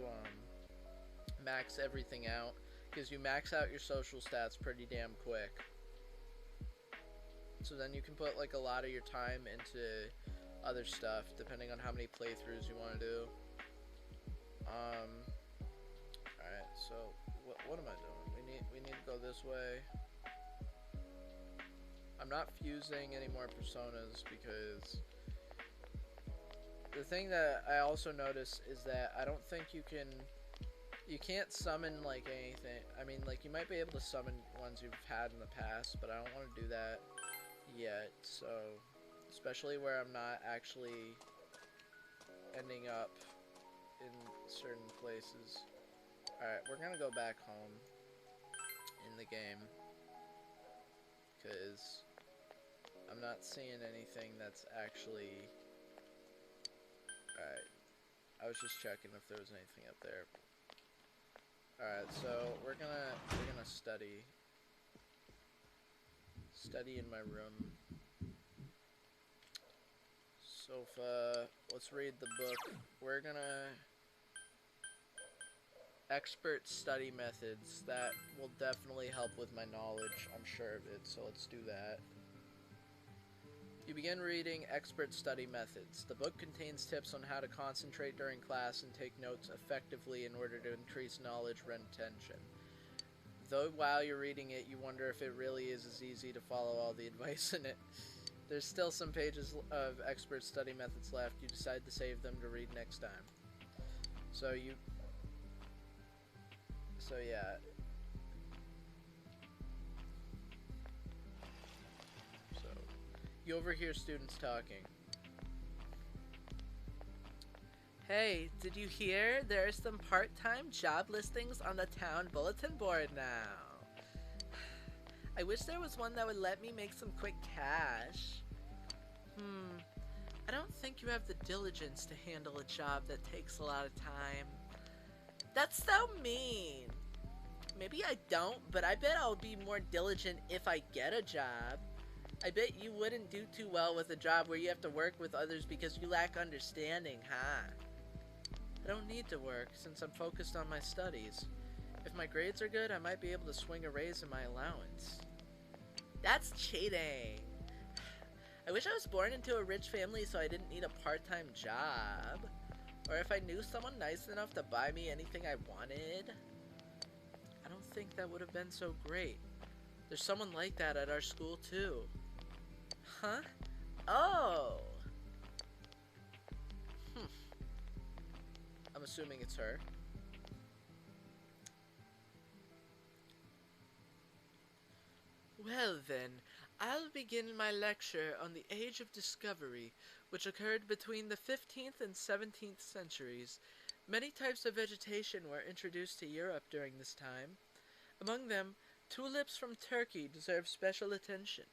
max everything out, because you max out your social stats pretty damn quick. So then you can put like a lot of your time into other stuff, depending on how many playthroughs you want to do. Alright, so what am I doing? We need to go this way. I'm not fusing any more personas because the thing that I also noticed is that I don't think you can't summon like anything. I mean, like, you might be able to summon ones you've had in the past, but I don't want to do that yet. So, especially where I'm not actually ending up in certain places. Alright, we're gonna go back home in the game, because I'm not seeing anything that's actually... Alright, I was just checking if there was anything up there. Alright, so we're gonna study in my room. Sofa, let's read the book. We're gonna... Expert study methods. That will definitely help with my knowledge, I'm sure of it, so let's do that. You begin reading Expert Study Methods. The book contains tips on how to concentrate during class and take notes effectively in order to increase knowledge retention. Though while you're reading it, you wonder if it really is as easy to follow all the advice in it. There's still some pages of Expert Study Methods left. You decide to save them to read next time. So yeah. You overhear students talking. Hey, did you hear? There are some part-time job listings on the town bulletin board now. I wish there was one that would let me make some quick cash. I don't think you have the diligence to handle a job that takes a lot of time. That's so mean. Maybe I don't, but I bet I'll be more diligent if I get a job. I bet you wouldn't do too well with a job where you have to work with others because you lack understanding, huh? I don't need to work since I'm focused on my studies. If my grades are good, I might be able to swing a raise in my allowance. That's cheating. I wish I was born into a rich family so I didn't need a part-time job. Or if I knew someone nice enough to buy me anything I wanted. I don't think that would have been so great. There's someone like that at our school too. Huh? Oh! I'm assuming it's her. Well then, I'll begin my lecture on the Age of Discovery, which occurred between the 15th and 17th centuries. Many types of vegetation were introduced to Europe during this time. Among them, tulips from Turkey deserve special attention.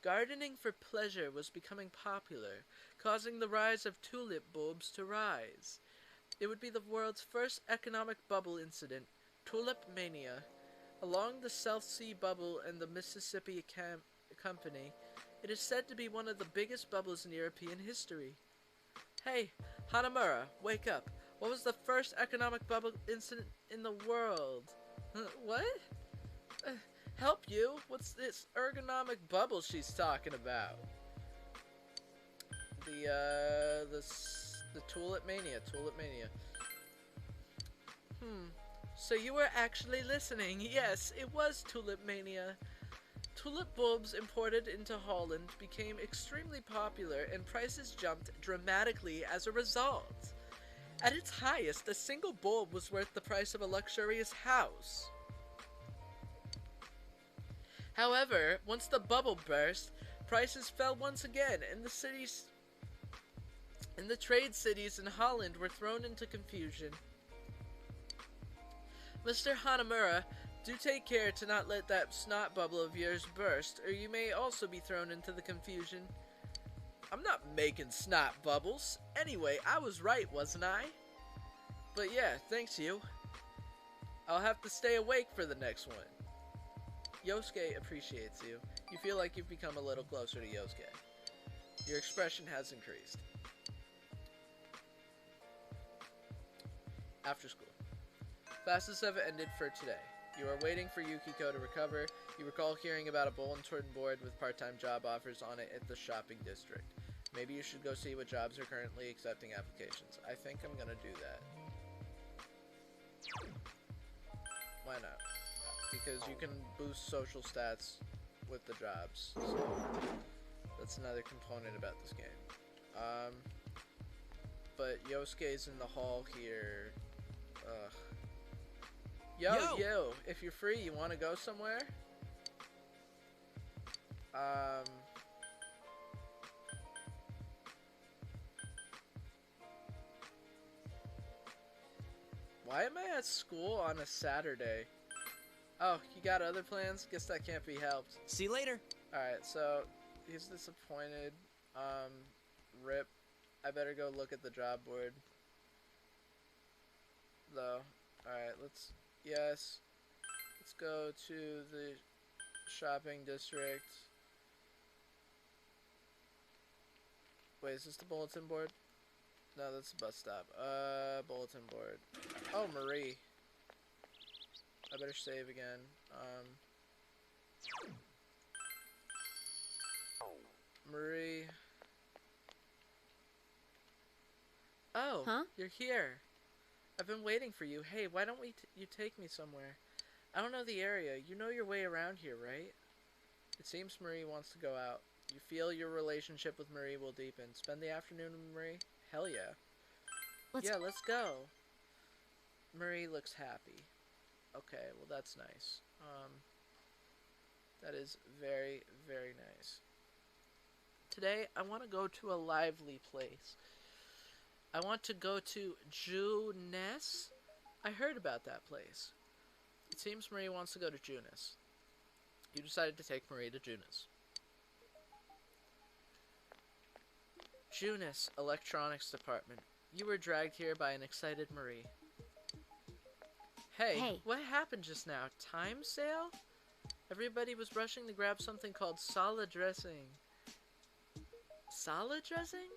Gardening for pleasure was becoming popular, causing the rise of tulip bulbs to rise. It would be the world's first economic bubble incident, tulip mania. Along the South Sea Bubble and the Mississippi Company, it is said to be one of the biggest bubbles in European history. Hey, Hanamura, wake up. What was the first economic bubble incident in the world? What? Help you? What's this ergonomic bubble she's talking about? The Tulip Mania. Tulip Mania. So you were actually listening. Yes, it was Tulip Mania. Tulip bulbs imported into Holland became extremely popular and prices jumped dramatically as a result. At its highest, a single bulb was worth the price of a luxurious house. However, once the bubble burst, prices fell once again, and the trade cities in Holland were thrown into confusion. Mr. Hanamura, do take care to not let that snot bubble of yours burst, or you may also be thrown into the confusion. I'm not making snot bubbles. Anyway, I was right, wasn't I? But yeah, thanks you. I'll have to stay awake for the next one. Yosuke appreciates you. You feel like you've become a little closer to Yosuke. Your expression has increased. After school. Classes have ended for today. You are waiting for Yukiko to recover. You recall hearing about a bulletin board with part-time job offers on it at the shopping district. Maybe you should go see what jobs are currently accepting applications. I think I'm gonna do that. Why not? Because you can boost social stats with the jobs. So that's another component about this game. But Yosuke's in the hall here. Ugh. Yo, if you're free, you want to go somewhere? Why am I at school on a Saturday? Oh, you got other plans? Guess that can't be helped. See you later. Alright, so he's disappointed. Rip. I better go look at the job board. Though. Alright, let's go to the shopping district. Wait, is this the bulletin board? No, that's the bus stop. Bulletin board. Oh, Marie. I better save again. Marie. Oh, Huh? You're here. I've been waiting for you. Hey, why don't you take me somewhere? I don't know the area. You know your way around here, right? It seems Marie wants to go out. You feel your relationship with Marie will deepen. Spend the afternoon with Marie? Hell yeah. Let's go. Marie looks happy. Okay, well that's nice. That is very, very nice. Today, I want to go to a lively place. I want to go to Junes. I heard about that place. It seems Marie wants to go to Junes. You decided to take Marie to Junes. Junes Electronics Department. You were dragged here by an excited Marie. Hey, what happened just now? Time sale? Everybody was rushing to grab something called salad dressing. Salad dressing?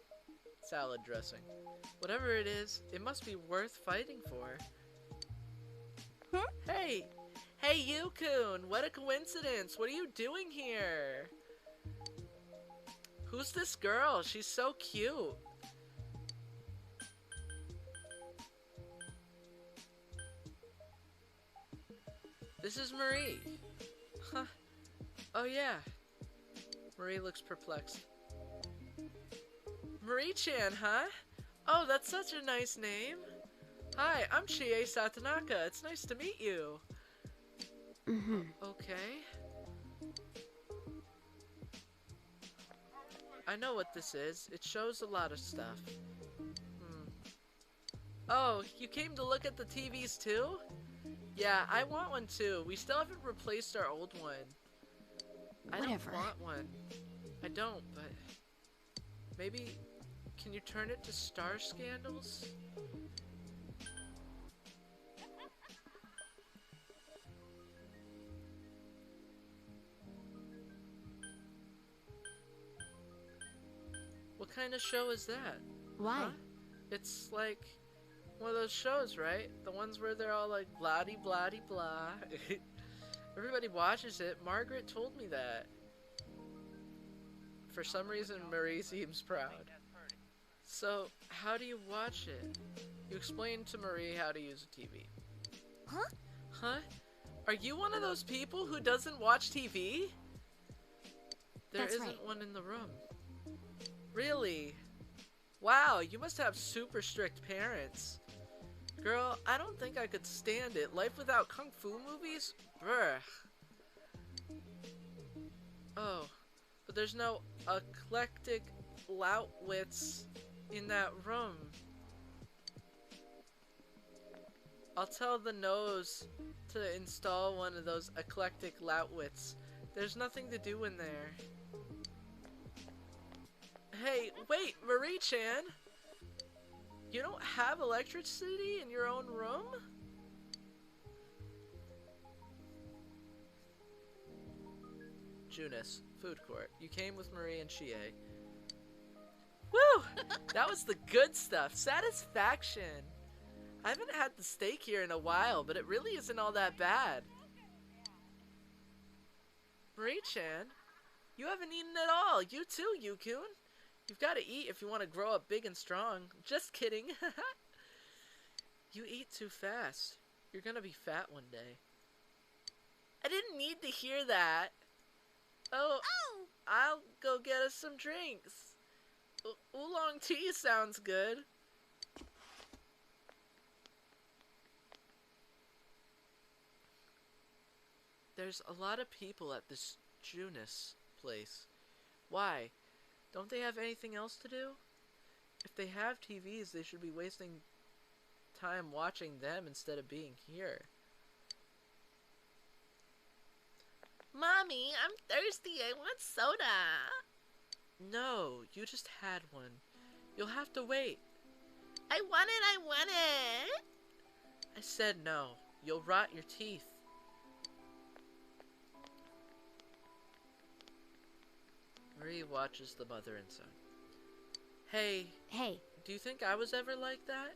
Salad dressing. Whatever it is, it must be worth fighting for. Hey! Hey, Yukun! What a coincidence! What are you doing here? Who's this girl? She's so cute. This is Marie. Huh. Oh yeah. Marie looks perplexed. Marie-chan, huh? Oh, that's such a nice name. Hi, I'm Chie Satanaka. It's nice to meet you. Okay. I know what this is. It shows a lot of stuff. Oh, you came to look at the TVs too? Yeah, I want one too. We still haven't replaced our old one. I don't want one. I don't, but maybe can you turn it to Star Scandals? What kind of show is that? Why? Huh? It's like one of those shows, right? The ones where they're all like blah-de blah-de blah. Everybody watches it. Margaret told me that. For some reason, Marie seems proud. So, how do you watch it? You explain to Marie how to use a TV. Huh? Huh? Are you one of those people who doesn't watch TV? There That's isn't right. one in the room. Really? Wow, you must have super strict parents. Girl, I don't think I could stand it. Life without kung fu movies? Brr. Oh, but there's no eclectic loutwits in that room. I'll tell the nose to install one of those eclectic loutwits. There's nothing to do in there. Hey, wait, Marie-chan! You don't have electricity in your own room? Junis, food court. You came with Marie and Chie. Woo! That was the good stuff. Satisfaction. I haven't had the steak here in a while, but it really isn't all that bad. Marie-chan, you haven't eaten at all. You too, Yukun. You've got to eat if you want to grow up big and strong. Just kidding. You eat too fast. You're gonna be fat one day. I didn't need to hear that. Oh, I'll go get us some drinks. Oolong tea sounds good. There's a lot of people at this Junis place. Why? Don't they have anything else to do? If they have TVs, they should be wasting time watching them instead of being here. Mommy, I'm thirsty. I want soda. No, you just had one. You'll have to wait. I want it, I want it. I said no. You'll rot your teeth. Marie watches the mother and son. Hey. Hey. Do you think I was ever like that?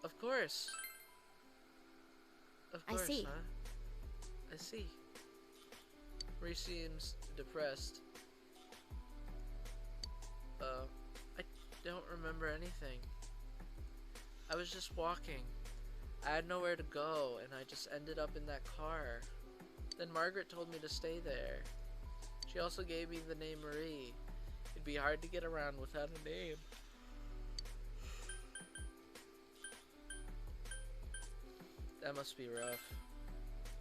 Of course. Of course, I see. huh? I see. Marie seems depressed. I don't remember anything. I was just walking. I had nowhere to go, and I just ended up in that car. Then Margaret told me to stay there. She also gave me the name Marie. It'd be hard to get around without a name. That must be rough.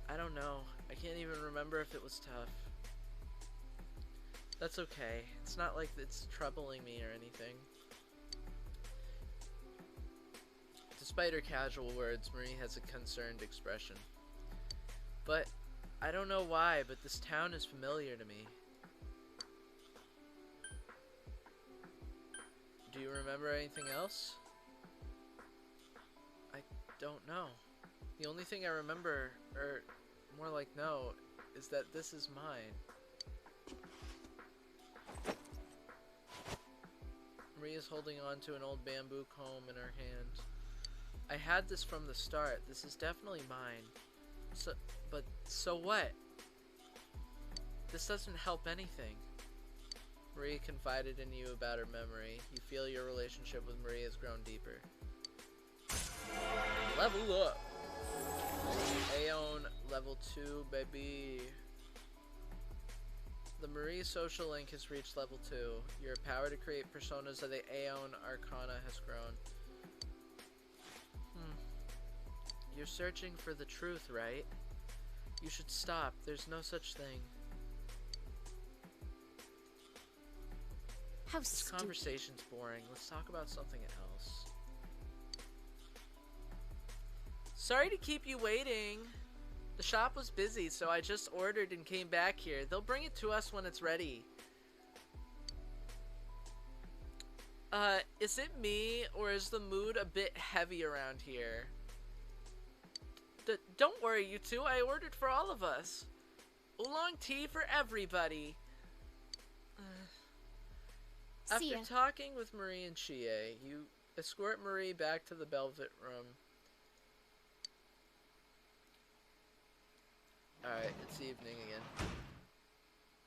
I don't know. I can't even remember if it was tough. That's okay. It's not like it's troubling me or anything. Despite her casual words, Marie has a concerned expression. But I don't know why, but this town is familiar to me. Do you remember anything else? I don't know. The only thing I remember, or more like know, is that this is mine. Marie is holding on to an old bamboo comb in her hand. I had this from the start. This is definitely mine. So what? This doesn't help anything. Marie confided in you about her memory. You feel your relationship with Marie has grown deeper. Level up! Aeon level 2, baby. The Marie social link has reached level 2. Your power to create personas of the Aeon Arcana has grown. You're searching for the truth, right? You should stop. There's no such thing. How This stupid. conversation's boring. Let's talk about something else. Sorry to keep you waiting. The shop was busy, so I just ordered and came back here. They'll bring it to us when it's ready. Is it me, or is the mood a bit heavy around here? Don't worry, you two. I ordered for all of us. Oolong tea for everybody. See After ya. talking with Marie and Chie, you escort Marie back to the Velvet Room. Alright, it's evening again.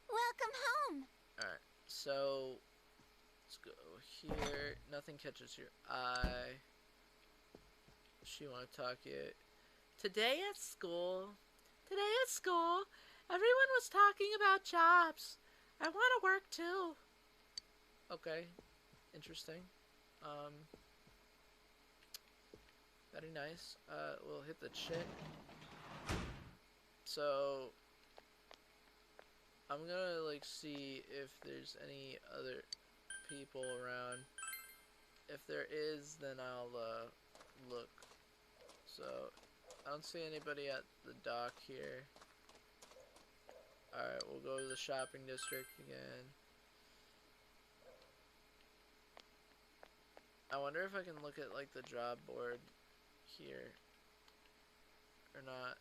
Welcome home. Alright, So let's go here. Nothing catches your eye. She want to talk yet? Today at school, everyone was talking about jobs. I want to work too. Okay, interesting. Very nice. We'll hit the chick. So I'm gonna like see if there's any other people around. If there is, then I'll look. So I don't see anybody at the dock here. Alright, we'll go to the shopping district again. I wonder if I can look at like the job board here or not.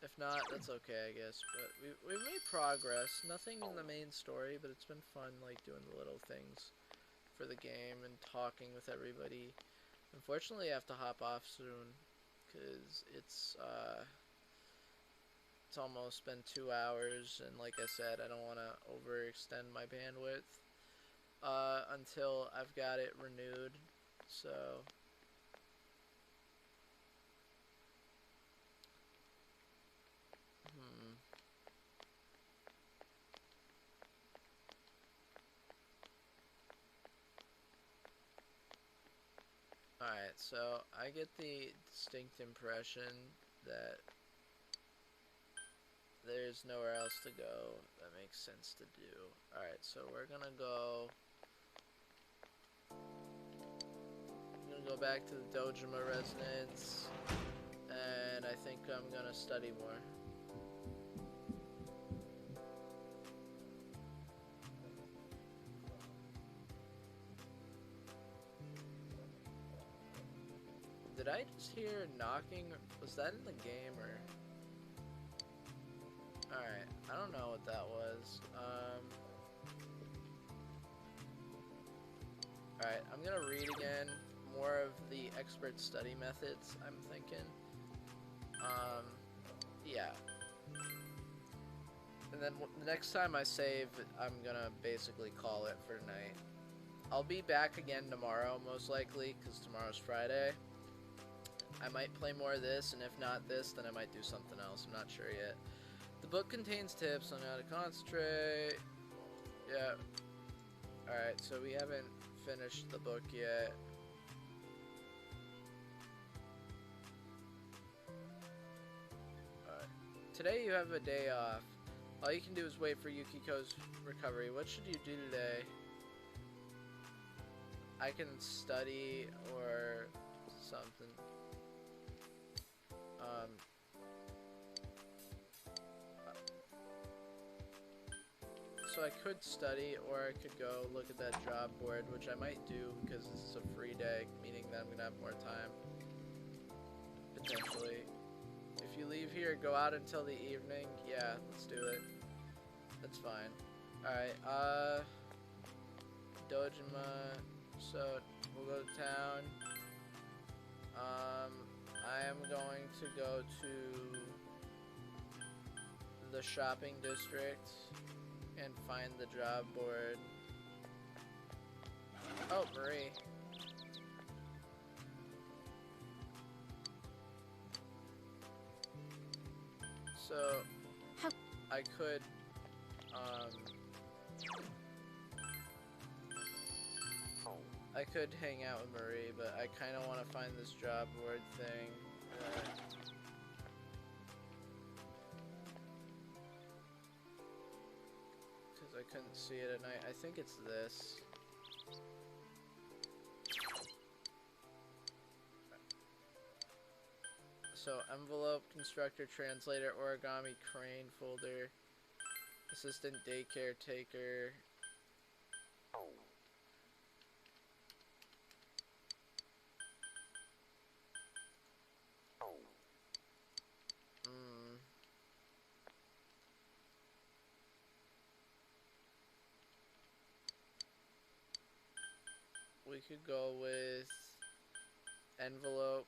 If not, that's okay, I guess. But we've made progress. Nothing in the main story, but it's been fun, like, doing the little things for the game and talking with everybody. Unfortunately, I have to hop off soon, because it's almost been 2 hours, and like I said, I don't want to overextend my bandwidth until I've got it renewed, so... Alright, so I get the distinct impression that there's nowhere else to go that makes sense to do. Alright, so we're gonna go... I'm gonna go back to the Dojima residence, and I think I'm gonna study more. Did I just hear knocking? Was that in the game or? Alright, I don't know what that was. Alright, I'm gonna read again more of the expert study methods, I'm thinking. Yeah. And then the next time I save, I'm gonna basically call it for tonight. I'll be back again tomorrow, most likely, because tomorrow's Friday. I might play more of this, and if not this, then I might do something else. I'm not sure yet. The book contains tips on how to concentrate. Yeah. Alright, so we haven't finished the book yet. Alright. Today you have a day off. All you can do is wait for Yukiko's recovery. What should you do today? I can study or something. So I could study, or I could go look at that job board, which I might do because this is a free day, meaning that I'm gonna have more time. Potentially. If you leave here, go out until the evening. Yeah, let's do it. That's fine. Alright, Dojima. So, we'll go to town. I am going to go to the shopping district and find the job board. Oh, Marie. So, I could, I could hang out with Marie, but I kind of want to find this job board thing. Because I couldn't see it at night. I think it's this. So, envelope, constructor, translator, origami, crane, folder, assistant, daycare, taker. We could go with envelope,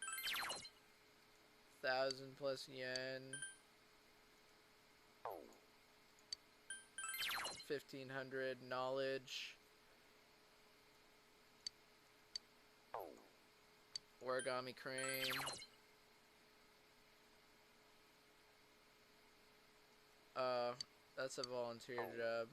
1,000 plus yen. 1500 knowledge. Origami crane. That's a volunteer job.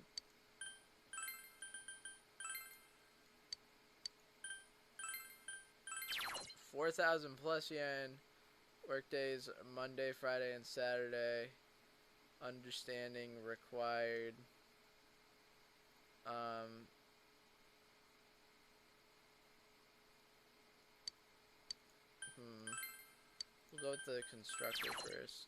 $4,000 plus yen. Workdays Monday, Friday, and Saturday. Understanding required. We'll go with the constructor first.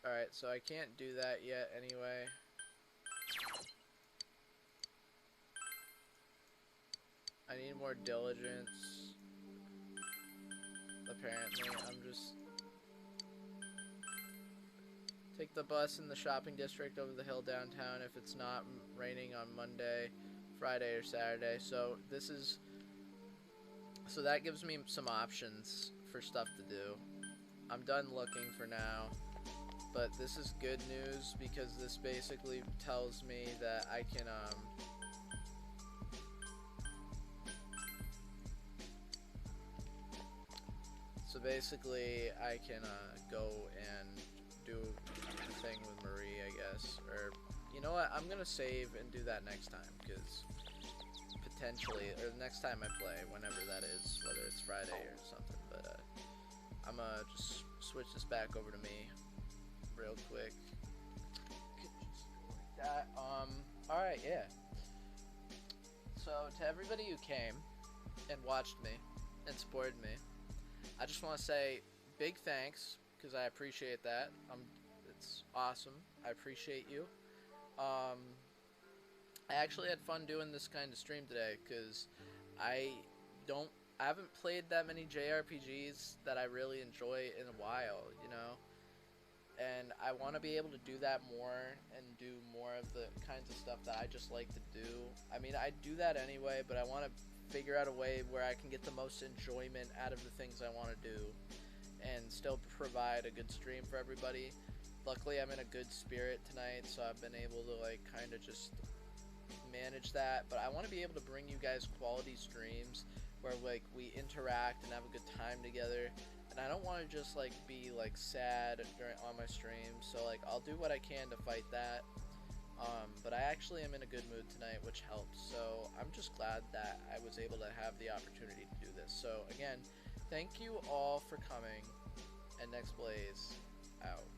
Alright, so I can't do that yet anyway. I need more diligence. Apparently, I'm just... Take the bus in the shopping district over the hill downtown if it's not raining on Monday, Friday, or Saturday. So this is... So that gives me some options for stuff to do. I'm done looking for now. But this is good news because this basically tells me that I can, so basically I can, go and do the thing with Marie, I guess. Or, you know what, I'm gonna save and do that next time, because potentially, or the next time I play, whenever that is, whether it's Friday or something, but, I'm gonna just switch this back over to me real quick. That, alright, yeah. So, to everybody who came and watched me and supported me, I just want to say big thanks, because I appreciate that. It's awesome. I appreciate you. I actually had fun doing this kind of stream today, because I haven't played that many JRPGs that I really enjoy in a while, you know? And I want to be able to do that more and do more of the kinds of stuff that I just like to do. I mean, I do that anyway, but I want to figure out a way where I can get the most enjoyment out of the things I want to do and still provide a good stream for everybody. Luckily, I'm in a good spirit tonight, so I've been able to, like, kind of just manage that. But I want to be able to bring you guys quality streams where, like, we interact and have a good time together. And I don't want to just, like, be, like, sad on my stream, so, like, I'll do what I can to fight that. But I actually am in a good mood tonight, which helps, so I'm just glad that I was able to have the opportunity to do this. So, again, thank you all for coming, and Next Blaze, out.